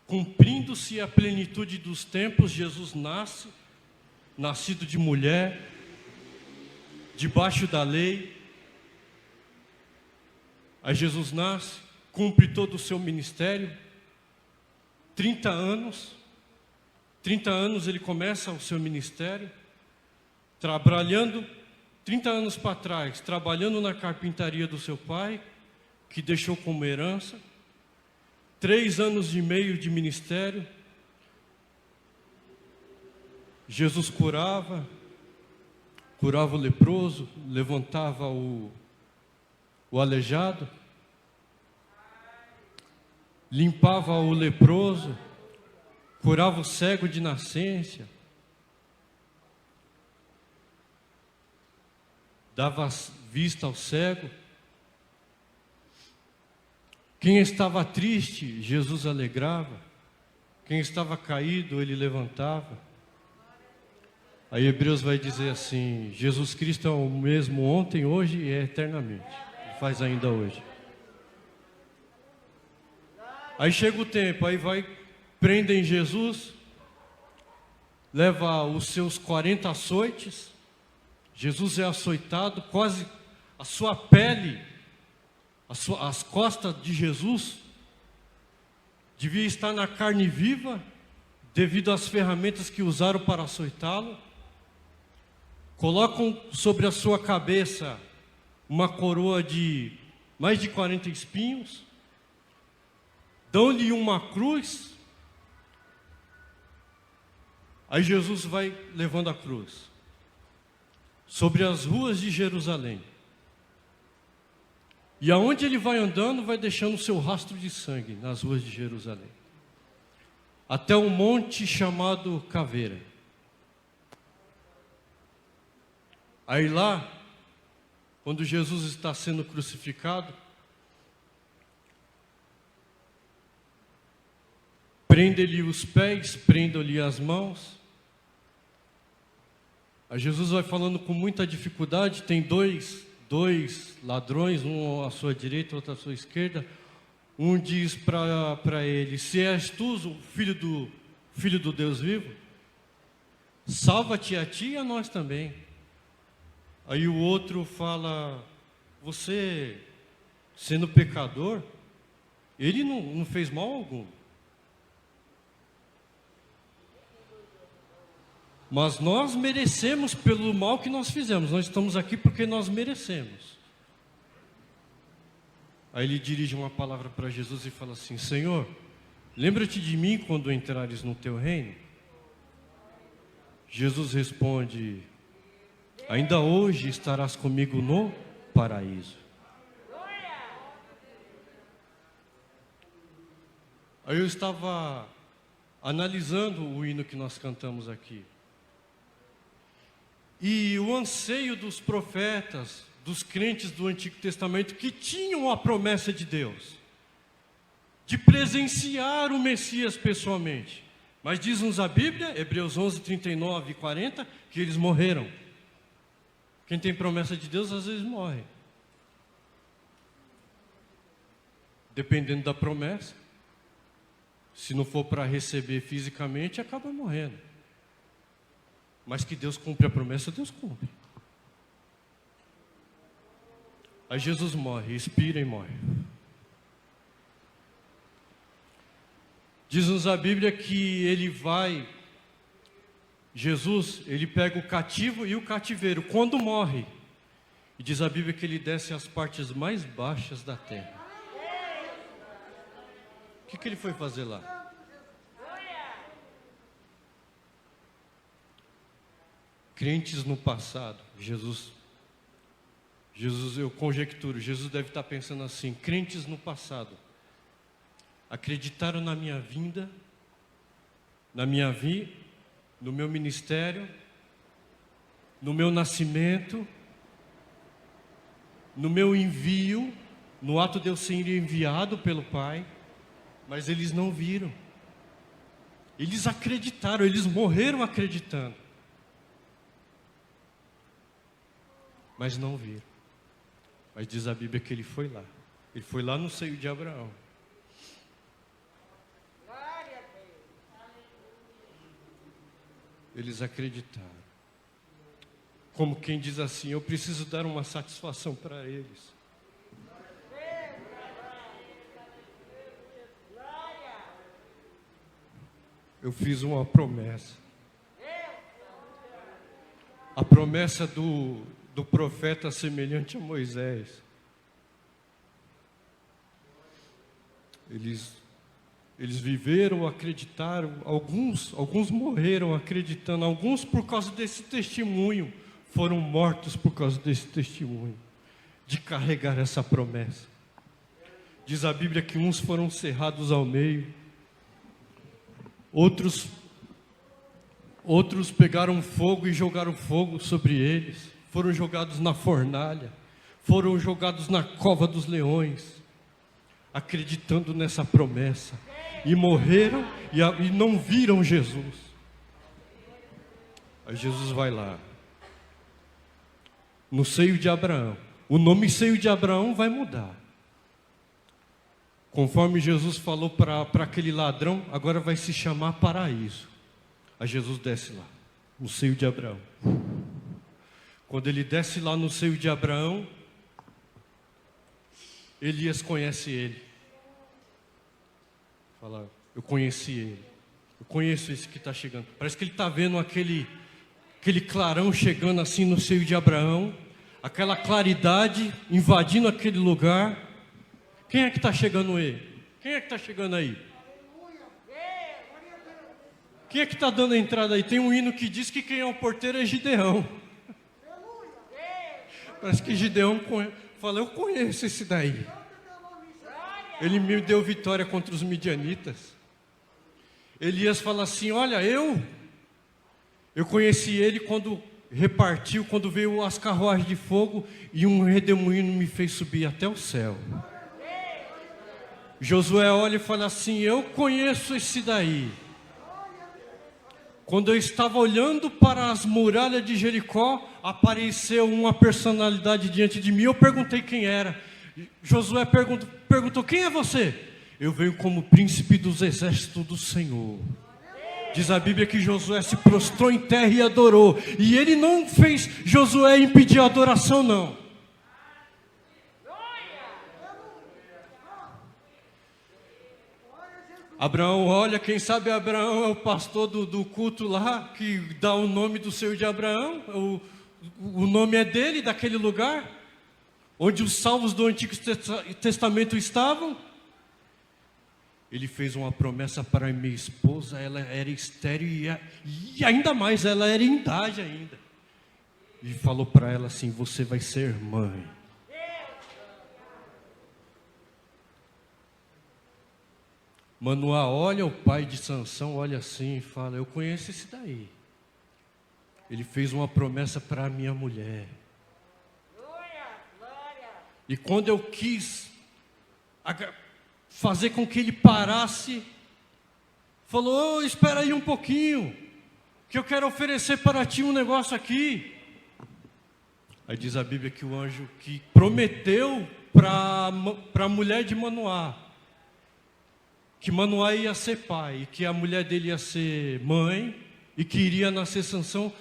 cumprindo-se a plenitude dos tempos, Jesus nasce, nascido de mulher, debaixo da lei. Aí Jesus nasce, cumpre todo o seu ministério, 30 anos ele começa o seu ministério, trabalhando, 30 anos para trás, trabalhando na carpintaria do seu pai, que deixou como herança, 3 anos e meio de ministério. Jesus curava o leproso, levantava o aleijado, limpava o leproso, curava o cego de nascença, dava vista ao cego. Quem estava triste, Jesus alegrava. Quem estava caído, ele levantava. Aí Hebreus vai dizer assim: Jesus Cristo é o mesmo ontem, hoje e eternamente. Ele faz ainda hoje. Aí chega o tempo, aí prendem Jesus, leva os seus 40 açoites. Jesus é açoitado, quase a sua pele, as costas de Jesus devia estar na carne viva, devido às ferramentas que usaram para açoitá-lo. Colocam sobre a sua cabeça uma coroa de mais de 40 espinhos, dão-lhe uma cruz. Aí Jesus vai levando a cruz sobre as ruas de Jerusalém. E aonde ele vai andando, vai deixando o seu rastro de sangue nas ruas de Jerusalém, até um monte chamado Caveira. Aí lá, quando Jesus está sendo crucificado, prende-lhe os pés, prende-lhe as mãos. Aí Jesus vai falando com muita dificuldade. Tem dois ladrões, um à sua direita, outro à sua esquerda. Um diz para ele: se és tu o filho do Deus vivo, salva-te a ti e a nós também. Aí o outro fala: você, sendo pecador, ele não fez mal algum. Mas nós merecemos pelo mal que nós fizemos. Nós estamos aqui porque nós merecemos. Aí ele dirige uma palavra para Jesus e fala assim: Senhor, lembra-te de mim quando entrares no teu reino. Jesus responde: ainda hoje estarás comigo no paraíso. Aí eu estava analisando o hino que nós cantamos aqui. E o anseio dos profetas, dos crentes do Antigo Testamento, que tinham a promessa de Deus, de presenciar o Messias pessoalmente. Mas diz-nos a Bíblia, Hebreus 11, 39 e 40, que eles morreram. Quem tem promessa de Deus, às vezes morre. Dependendo da promessa. Se não for para receber fisicamente, acaba morrendo. Mas que Deus cumpre a promessa, Deus cumpre. Aí Jesus morre, expira e morre. Diz-nos a Bíblia que ele vai, Jesus, ele pega o cativo e o cativeiro, quando morre. E diz a Bíblia que ele desce às partes mais baixas da terra. O que ele foi fazer lá? Crentes no passado, Jesus, eu conjecturo, Jesus deve estar pensando assim: crentes no passado, acreditaram na minha vinda, no meu ministério, no meu nascimento, no meu envio, no ato de eu ser enviado pelo Pai, mas eles não viram. Eles acreditaram, eles morreram acreditando. Mas não viram. Mas diz a Bíblia que ele foi lá. Ele foi lá no seio de Abraão. Eles acreditaram. Como quem diz assim: eu preciso dar uma satisfação para eles. Eu fiz uma promessa. A promessa do profeta semelhante a Moisés. Eles viveram, acreditaram, alguns morreram acreditando, alguns por causa desse testemunho, foram mortos por causa desse testemunho, de carregar essa promessa. Diz a Bíblia que uns foram cerrados ao meio, outros pegaram fogo e jogaram fogo sobre eles, foram jogados na fornalha, foram jogados na cova dos leões, acreditando nessa promessa, e morreram e não viram Jesus. Aí Jesus vai lá, no seio de Abraão. O nome seio de Abraão vai mudar. Conforme Jesus falou para aquele ladrão, agora vai se chamar paraíso. Aí Jesus desce lá, no seio de Abraão. Quando ele desce lá no seio de Abraão, Elias conhece ele. Fala: eu conheci ele. Eu conheço esse que está chegando. Parece que ele está vendo aquele clarão chegando assim no seio de Abraão. Aquela claridade invadindo aquele lugar. Quem é que está chegando aí? Quem é que está chegando aí? Quem é que está dando a entrada aí? Tem um hino que diz que quem é o porteiro é Gideão. Parece que Gideão fala: eu conheço esse daí. Ele me deu vitória contra os midianitas. Elias fala assim: olha, eu conheci ele quando repartiu, quando veio as carruagens de fogo e um redemoinho me fez subir até o céu. Josué olha e fala assim: eu conheço esse daí. Quando eu estava olhando para as muralhas de Jericó, apareceu uma personalidade diante de mim. Eu perguntei quem era. Josué perguntou: quem é você? Eu venho como príncipe dos exércitos do Senhor. Diz a Bíblia que Josué se prostrou em terra e adorou. E ele não fez Josué impedir a adoração, não. Abraão olha, quem sabe Abraão é o pastor do culto lá, que dá o nome do Senhor de Abraão, o nome é dele, daquele lugar, onde os salvos do Antigo Testamento estavam. Ele fez uma promessa para minha esposa, ela era estéril e ainda mais, ela era em idade ainda. E falou para ela assim: você vai ser mãe. Manoá olha o pai de Sansão, olha assim e fala: eu conheço esse daí. Ele fez uma promessa para a minha mulher. E quando eu quis fazer com que ele parasse, falou: espera aí um pouquinho, que eu quero oferecer para ti um negócio aqui. Aí diz a Bíblia que o anjo que prometeu para a mulher de Manoá, que Manoá ia ser pai, e que a mulher dele ia ser mãe, e que iria nascer Sansão,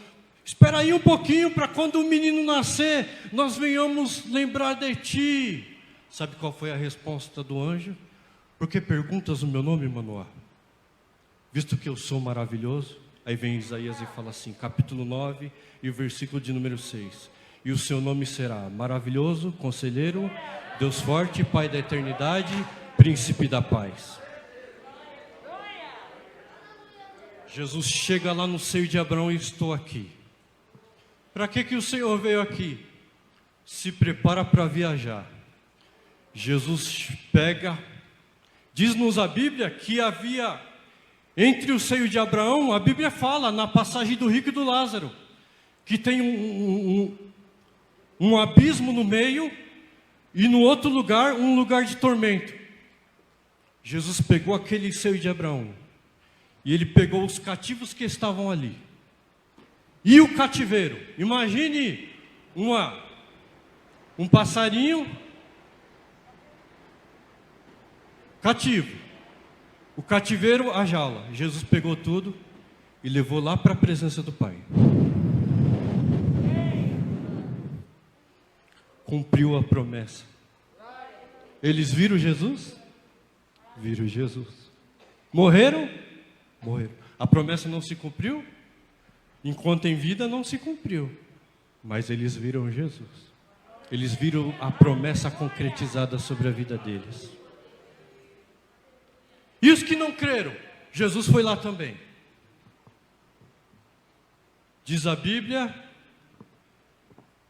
espera aí um pouquinho, para quando o menino nascer, nós venhamos lembrar de ti. Sabe qual foi a resposta do anjo? Por que perguntas o meu nome, Manoá? Visto que eu sou maravilhoso. Aí vem Isaías e fala assim, capítulo 9 e o versículo de número 6. E o seu nome será maravilhoso, conselheiro, Deus forte, Pai da eternidade, príncipe da paz. Jesus chega lá no seio de Abraão e estou aqui. Para que o Senhor veio aqui? Se prepara para viajar. Jesus pega, diz-nos a Bíblia que havia entre o seio de Abraão, a Bíblia fala na passagem do rico e do Lázaro, que tem um abismo no meio e no outro lugar um lugar de tormento. Jesus pegou aquele seio de Abraão e ele pegou os cativos que estavam ali. E o cativeiro, imagine um passarinho cativo, o cativeiro, a jaula. Jesus pegou tudo e levou lá para a presença do Pai. Cumpriu a promessa. Eles viram Jesus? Viram Jesus. Morreram? Morreram. A promessa não se cumpriu? Enquanto em vida não se cumpriu. Mas eles viram Jesus. Eles viram a promessa concretizada sobre a vida deles. E os que não creram, Jesus foi lá também. Diz a Bíblia,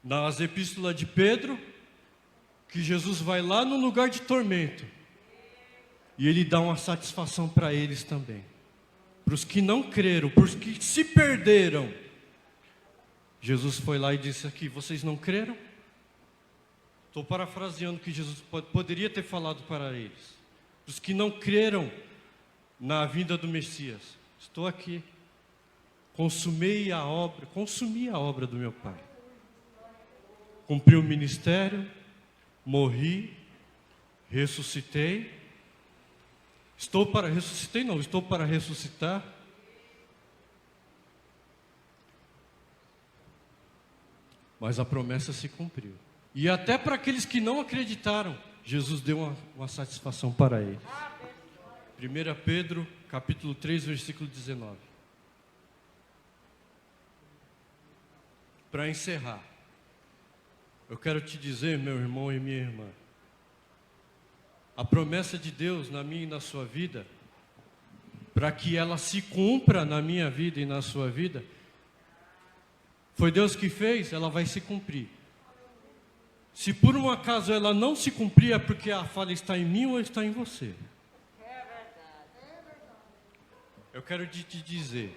nas epístolas de Pedro, que Jesus vai lá no lugar de tormento. E ele dá uma satisfação para eles também. Para os que não creram, para os que se perderam. Jesus foi lá e disse aqui, vocês não creram? Estou parafraseando o que Jesus poderia ter falado para eles. Os que não creram na vinda do Messias, estou aqui, consumi a obra do meu Pai, cumpri o ministério, morri, ressuscitei, estou para ressuscitar, mas a promessa se cumpriu, e até para aqueles que não acreditaram, Jesus deu uma satisfação para eles. 1 Pedro, capítulo 3, versículo 19. Para encerrar, eu quero te dizer, meu irmão e minha irmã, a promessa de Deus na minha e na sua vida, para que ela se cumpra na minha vida e na sua vida, foi Deus que fez, ela vai se cumprir. Se por um acaso ela não se cumprir, é porque a falha está em mim ou está em você. Eu quero te dizer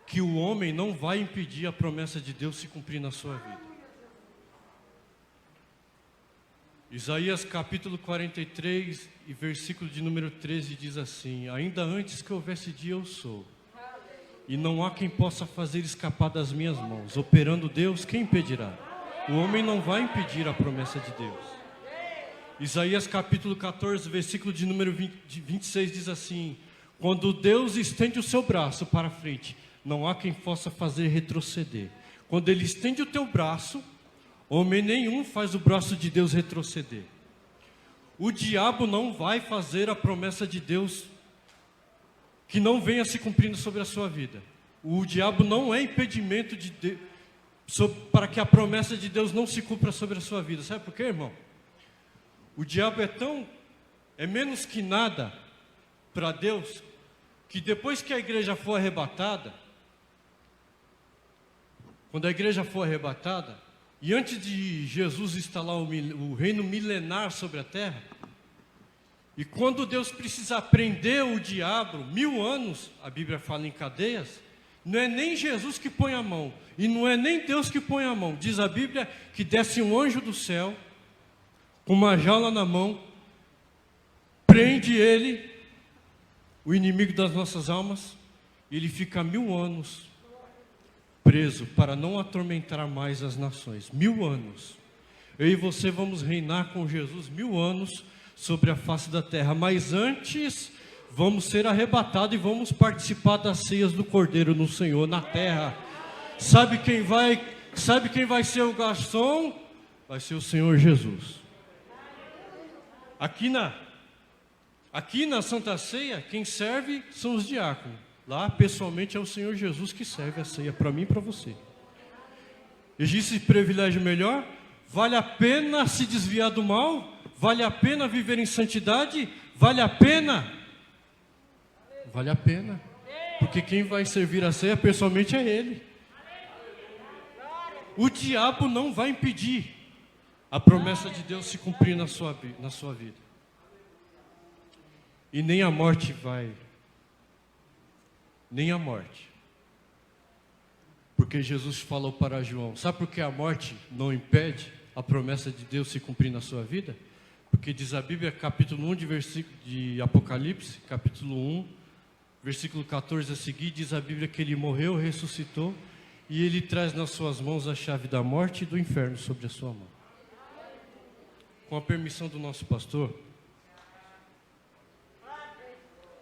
que o homem não vai impedir a promessa de Deus se cumprir na sua vida. Isaías capítulo 43 e versículo de número 13 diz assim: ainda antes que houvesse dia eu sou, e não há quem possa fazer escapar das minhas mãos. Operando Deus, quem impedirá? O homem não vai impedir a promessa de Deus. Isaías capítulo 14, versículo de número 26 diz assim: quando Deus estende o seu braço para frente, não há quem possa fazer retroceder. Quando Ele estende o teu braço, homem nenhum faz o braço de Deus retroceder. O diabo não vai fazer a promessa de Deus que não venha se cumprindo sobre a sua vida. O diabo não é impedimento para que a promessa de Deus não se cumpra sobre a sua vida. Sabe por quê, irmão? O diabo é menos que nada para Deus, que depois que a igreja for arrebatada, quando a igreja for arrebatada, e antes de Jesus instalar o reino milenar sobre a terra, e quando Deus precisar prender o diabo, 1000 anos, a Bíblia fala em cadeias, não é nem Jesus que põe a mão, e não é nem Deus que põe a mão. Diz a Bíblia que desce um anjo do céu, com uma jaula na mão, prende ele, o inimigo das nossas almas, e ele fica 1000 anos preso, para não atormentar mais as nações. 1000 anos. Eu e você vamos reinar com Jesus 1000 anos, sobre a face da terra, mas antes vamos ser arrebatados e vamos participar das ceias do Cordeiro no Senhor, na terra. Sabe quem vai ser o garçom? Vai ser o Senhor Jesus. Aqui na Santa Ceia, quem serve são os diáconos. Lá, pessoalmente, é o Senhor Jesus que serve a ceia para mim e para você. Existe privilégio melhor? Vale a pena se desviar do mal? Vale a pena viver em santidade? Vale a pena? Vale a pena. Porque quem vai servir a ceia pessoalmente é Ele. O diabo não vai impedir a promessa de Deus se cumprir na sua vida. E nem a morte vai. Nem a morte. Porque Jesus falou para João, sabe por que a morte não impede a promessa de Deus se cumprir na sua vida? Porque diz a Bíblia, capítulo 1 de Apocalipse, capítulo 1, versículo 14 a seguir, diz a Bíblia que ele morreu, ressuscitou, e ele traz nas suas mãos a chave da morte e do inferno sobre a sua mão. Com a permissão do nosso pastor,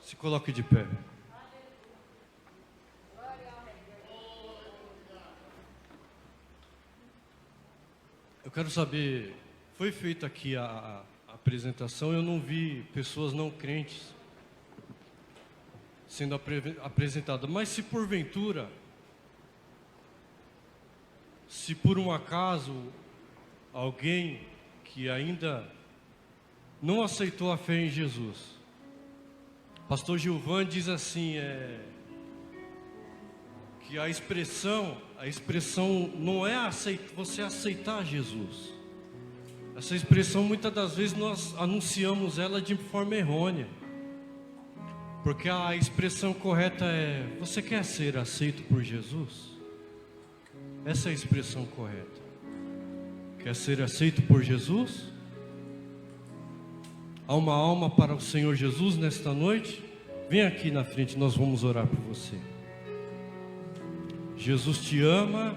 se coloque de pé. Eu quero saber, foi feita aqui a apresentação, eu não vi pessoas não crentes sendo apresentadas, mas se porventura, se por um acaso alguém que ainda não aceitou a fé em Jesus, pastor Gilvan diz assim, que a expressão não é você aceitar Jesus. Essa expressão muitas das vezes nós anunciamos ela de forma errônea, porque a expressão correta é: você quer ser aceito por Jesus? Essa é a expressão correta. Quer ser aceito por Jesus? Há uma alma para o Senhor Jesus nesta noite? Vem aqui na frente, nós vamos orar por você. Jesus te ama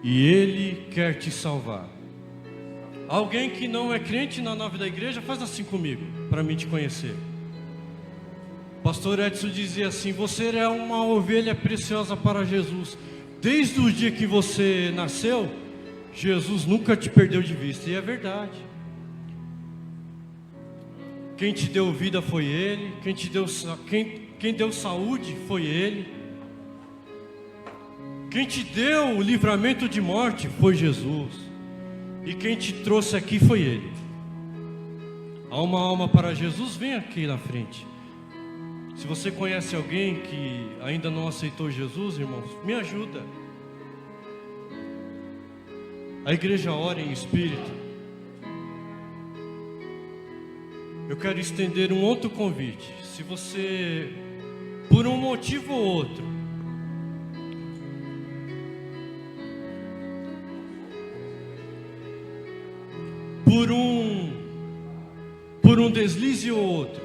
e Ele quer te salvar. Alguém que não é crente na nave da igreja, faz assim comigo, para mim te conhecer. Pastor Edson dizia assim: você é uma ovelha preciosa para Jesus. Desde o dia que você nasceu, Jesus nunca te perdeu de vista, e é verdade. Quem te deu vida foi Ele, quem deu saúde foi Ele, quem te deu o livramento de morte foi Jesus. E quem te trouxe aqui foi Ele. Há uma alma para Jesus? Vem aqui na frente. Se você conhece alguém que ainda não aceitou Jesus, irmãos, me ajuda. A igreja ora em espírito. Eu quero estender um outro convite. Se você, por um motivo ou outro, por um deslize ou outro,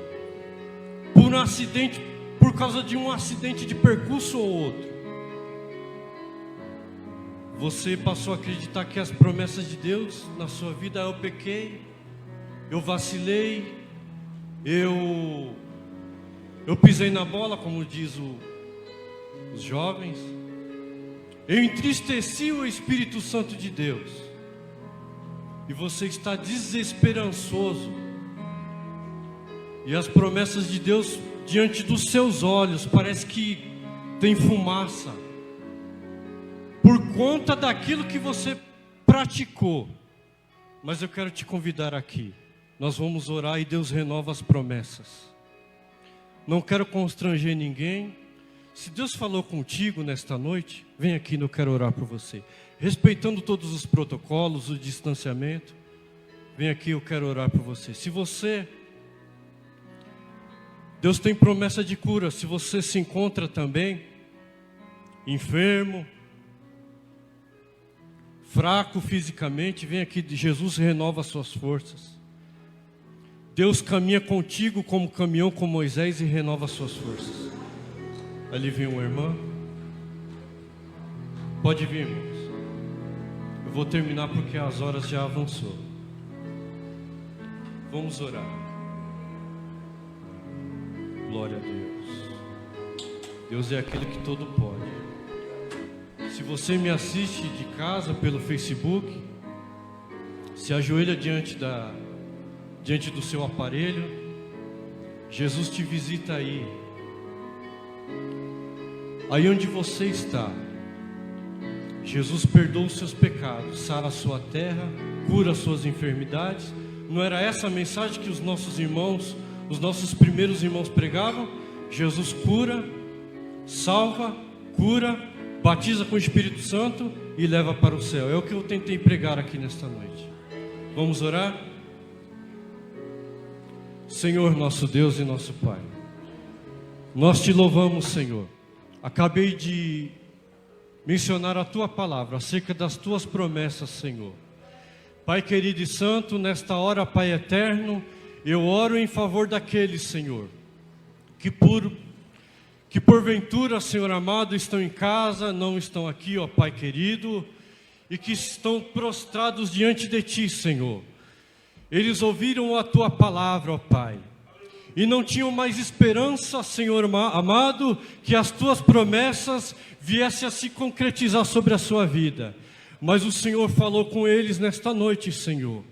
por um acidente, por causa de um acidente de percurso ou outro, você passou a acreditar que as promessas de Deus na sua vida: eu pequei, eu vacilei, eu pisei na bola, como diz os jovens, eu entristeci o Espírito Santo de Deus. E você está desesperançoso, e as promessas de Deus diante dos seus olhos parece que tem fumaça, por conta daquilo que você praticou. Mas eu quero te convidar aqui. Nós vamos orar e Deus renova as promessas. Não quero constranger ninguém. Se Deus falou contigo nesta noite, vem aqui, eu quero orar por você. Respeitando todos os protocolos, o distanciamento, vem aqui, eu quero orar por você. Se você... Deus tem promessa de cura. Se você se encontra também enfermo, fraco fisicamente, vem aqui, Jesus renova as suas forças. Deus caminha contigo como caminhou com Moisés e renova as suas forças. Ali vem uma irmã. Pode vir, irmãos. Eu vou terminar porque as horas já avançou. Vamos orar. Glória a Deus. Deus é aquele que todo pode. Se você me assiste de casa pelo Facebook, se ajoelha diante do seu aparelho, Jesus te visita aí onde você está. Jesus perdoa os seus pecados, sara a sua terra, cura as suas enfermidades. Não era essa a mensagem que os nossos irmãos, os nossos primeiros irmãos pregavam? Jesus cura, salva, cura, batiza com o Espírito Santo e leva para o céu. É o que eu tentei pregar aqui nesta noite. Vamos orar? Senhor, nosso Deus e nosso Pai, nós te louvamos, Senhor. Acabei de mencionar a Tua palavra acerca das Tuas promessas, Senhor. Pai querido e santo, nesta hora, Pai eterno, eu oro em favor daqueles, Senhor, que porventura, Senhor amado, estão em casa, não estão aqui, ó Pai querido, e que estão prostrados diante de Ti, Senhor. Eles ouviram a Tua palavra, ó Pai, e não tinham mais esperança, Senhor amado, que as Tuas promessas viessem a se concretizar sobre a sua vida. Mas o Senhor falou com eles nesta noite, Senhor.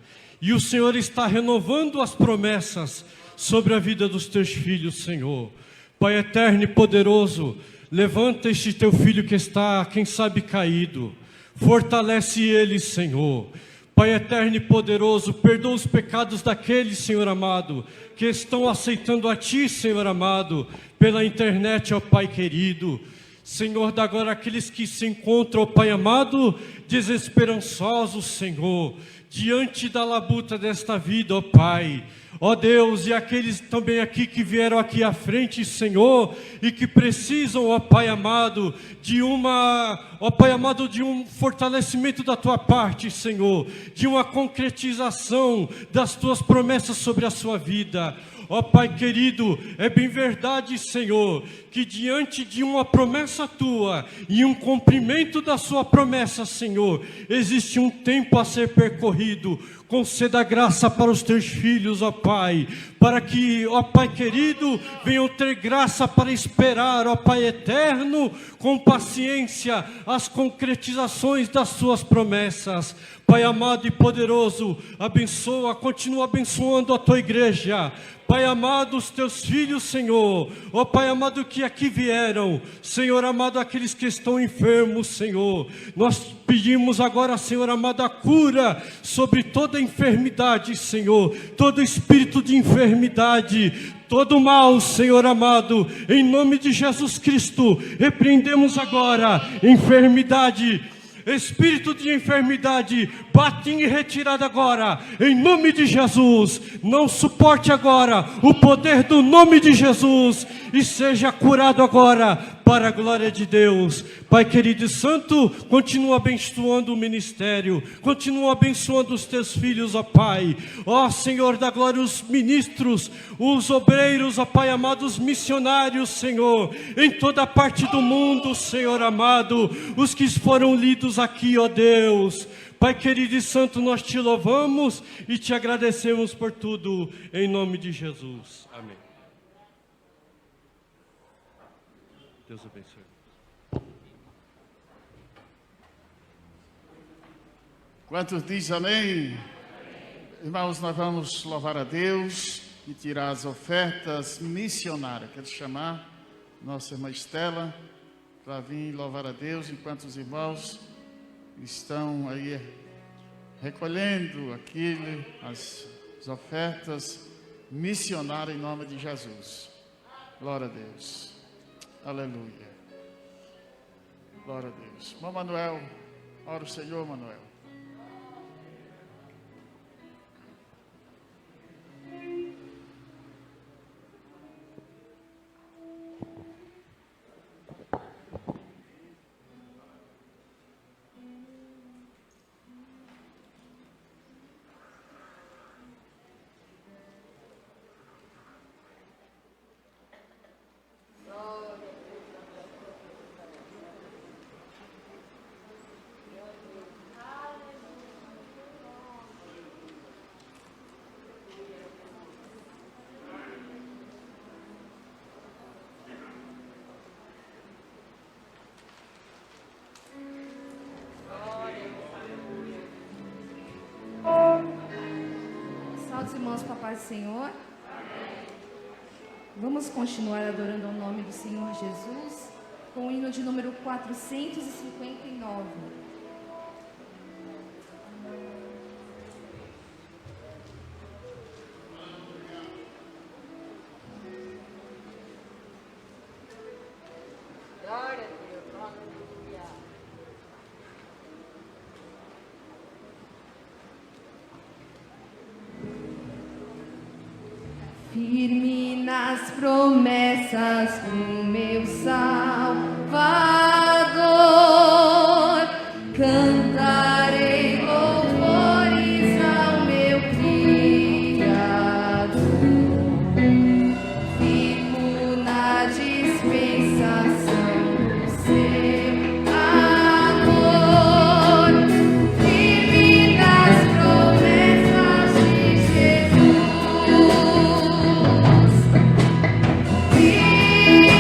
E o Senhor está renovando as promessas sobre a vida dos Teus filhos, Senhor. Pai eterno e poderoso, levanta este Teu filho que está, quem sabe, caído. Fortalece ele, Senhor. Pai eterno e poderoso, perdoa os pecados daqueles, Senhor amado, que estão aceitando a Ti, Senhor amado, pela internet, ó Pai querido. Senhor, dá agora aqueles que se encontram, ó Pai amado, desesperançosos, Senhor, diante da labuta desta vida, ó Pai. Ó Deus, e aqueles também aqui que vieram aqui à frente, Senhor, e que precisam, ó Pai amado, de um fortalecimento da Tua parte, Senhor, de uma concretização das Tuas promessas sobre a sua vida. Ó Pai querido, é bem verdade, Senhor, que diante de uma promessa Tua e um cumprimento da Sua promessa, Senhor, existe um tempo a ser percorrido. Conceda graça para os Teus filhos, ó Pai, para que, ó Pai querido, venham ter graça para esperar, ó Pai eterno, com paciência, as concretizações das Suas promessas. Pai amado e poderoso, abençoa, continua abençoando a Tua igreja. Pai amado, os Teus filhos, Senhor, ó Pai amado, que aqui vieram, Senhor amado, aqueles que estão enfermos, Senhor, nós pedimos agora, Senhor amado, a cura sobre toda enfermidade, Senhor, todo espírito de enfermidade, todo mal, Senhor amado, em nome de Jesus Cristo, repreendemos agora enfermidade. Espírito de enfermidade, bate em retirada agora, em nome de Jesus. Não suporte agora o poder do nome de Jesus e seja curado agora, para a glória de Deus. Pai querido e santo, continua abençoando o ministério, continua abençoando os Teus filhos, ó Pai. Ó Senhor da glória, os ministros, os obreiros, ó Pai amado, os missionários, Senhor, em toda parte do mundo, Senhor amado, os que foram lidos aqui, ó Deus. Pai querido e santo, nós Te louvamos e Te agradecemos por tudo, em nome de Jesus. Amém. Deus abençoe. Quantos dizem amém? Irmãos, nós vamos louvar a Deus. e tirar as ofertas missionárias. Quero chamar nossa irmã Estela para vir louvar a Deus, enquanto os irmãos estão aí recolhendo as ofertas missionárias em nome de Jesus. Glória a Deus. Aleluia. Glória a Deus. Irmão Manuel, ora o Senhor, Manuel. Salve, irmãos, com a paz do Senhor. Amém. Vamos continuar adorando ao nome do Senhor Jesus com o hino de número 459. Glória a Deus, aleluia. Firme nas promessas do meu Salvador, cantarei louvores ao meu Criador. Firmo na dispensação do seu amor, firme nas promessas de Jesus. Firme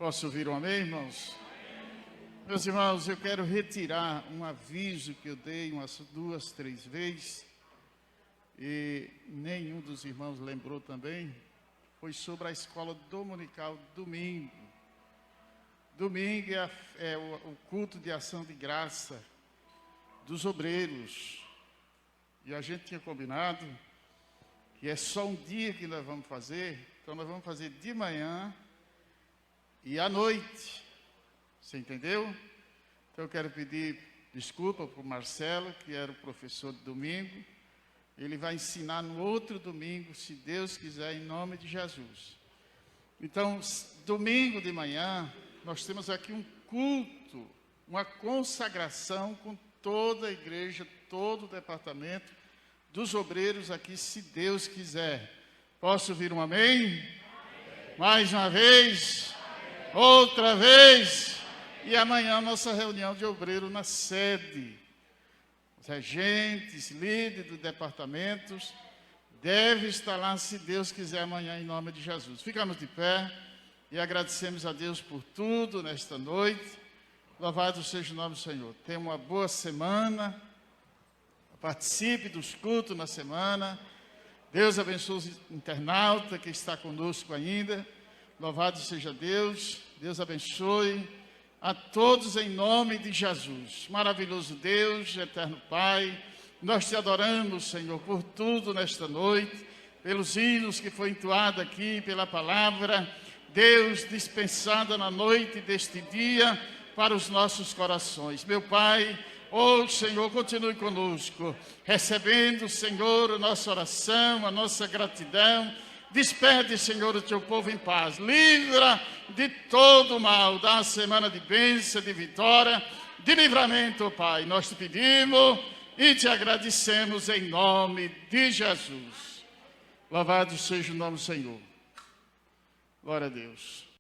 Posso ouvir um amém, irmãos? Meus irmãos, eu quero retirar um aviso que eu dei umas 2, 3 vezes, e nenhum dos irmãos lembrou também. Foi sobre a escola dominical domingo. Domingo é o culto de ação de graça dos obreiros. E a gente tinha combinado que é só um dia que nós vamos fazer. Então nós vamos fazer de manhã e à noite. Você entendeu? Então eu quero pedir desculpa para o Marcelo, que era o professor de domingo. Ele vai ensinar no outro domingo, se Deus quiser, em nome de Jesus. Então, domingo de manhã, nós temos aqui um culto, uma consagração com toda a igreja, todo o departamento dos obreiros aqui, se Deus quiser. Posso ouvir um amém? Amém. Mais uma vez? Amém. Outra vez? Amém. E amanhã nossa reunião de obreiro na sede. Os regentes, líderes dos departamentos, devem estar lá, se Deus quiser, amanhã, em nome de Jesus. Ficamos de pé e agradecemos a Deus por tudo nesta noite. Louvado seja o nome do Senhor. Tenha uma boa semana. Participe dos cultos na semana. Deus abençoe o internauta que está conosco ainda. Louvado seja Deus. Deus abençoe a todos em nome de Jesus. Maravilhoso Deus, eterno Pai, nós te adoramos, Senhor, por tudo nesta noite, pelos hinos que foi entoado aqui, pela palavra, Deus, dispensada na noite deste dia para os nossos corações. Meu Pai, Senhor, continue conosco, recebendo, Senhor, a nossa oração, a nossa gratidão. Despede, Senhor, o teu povo em paz. Livra de todo o mal. Dá uma semana de bênção, de vitória, de livramento, Pai. Nós te pedimos e te agradecemos em nome de Jesus. Louvado seja o nome do Senhor. Glória a Deus.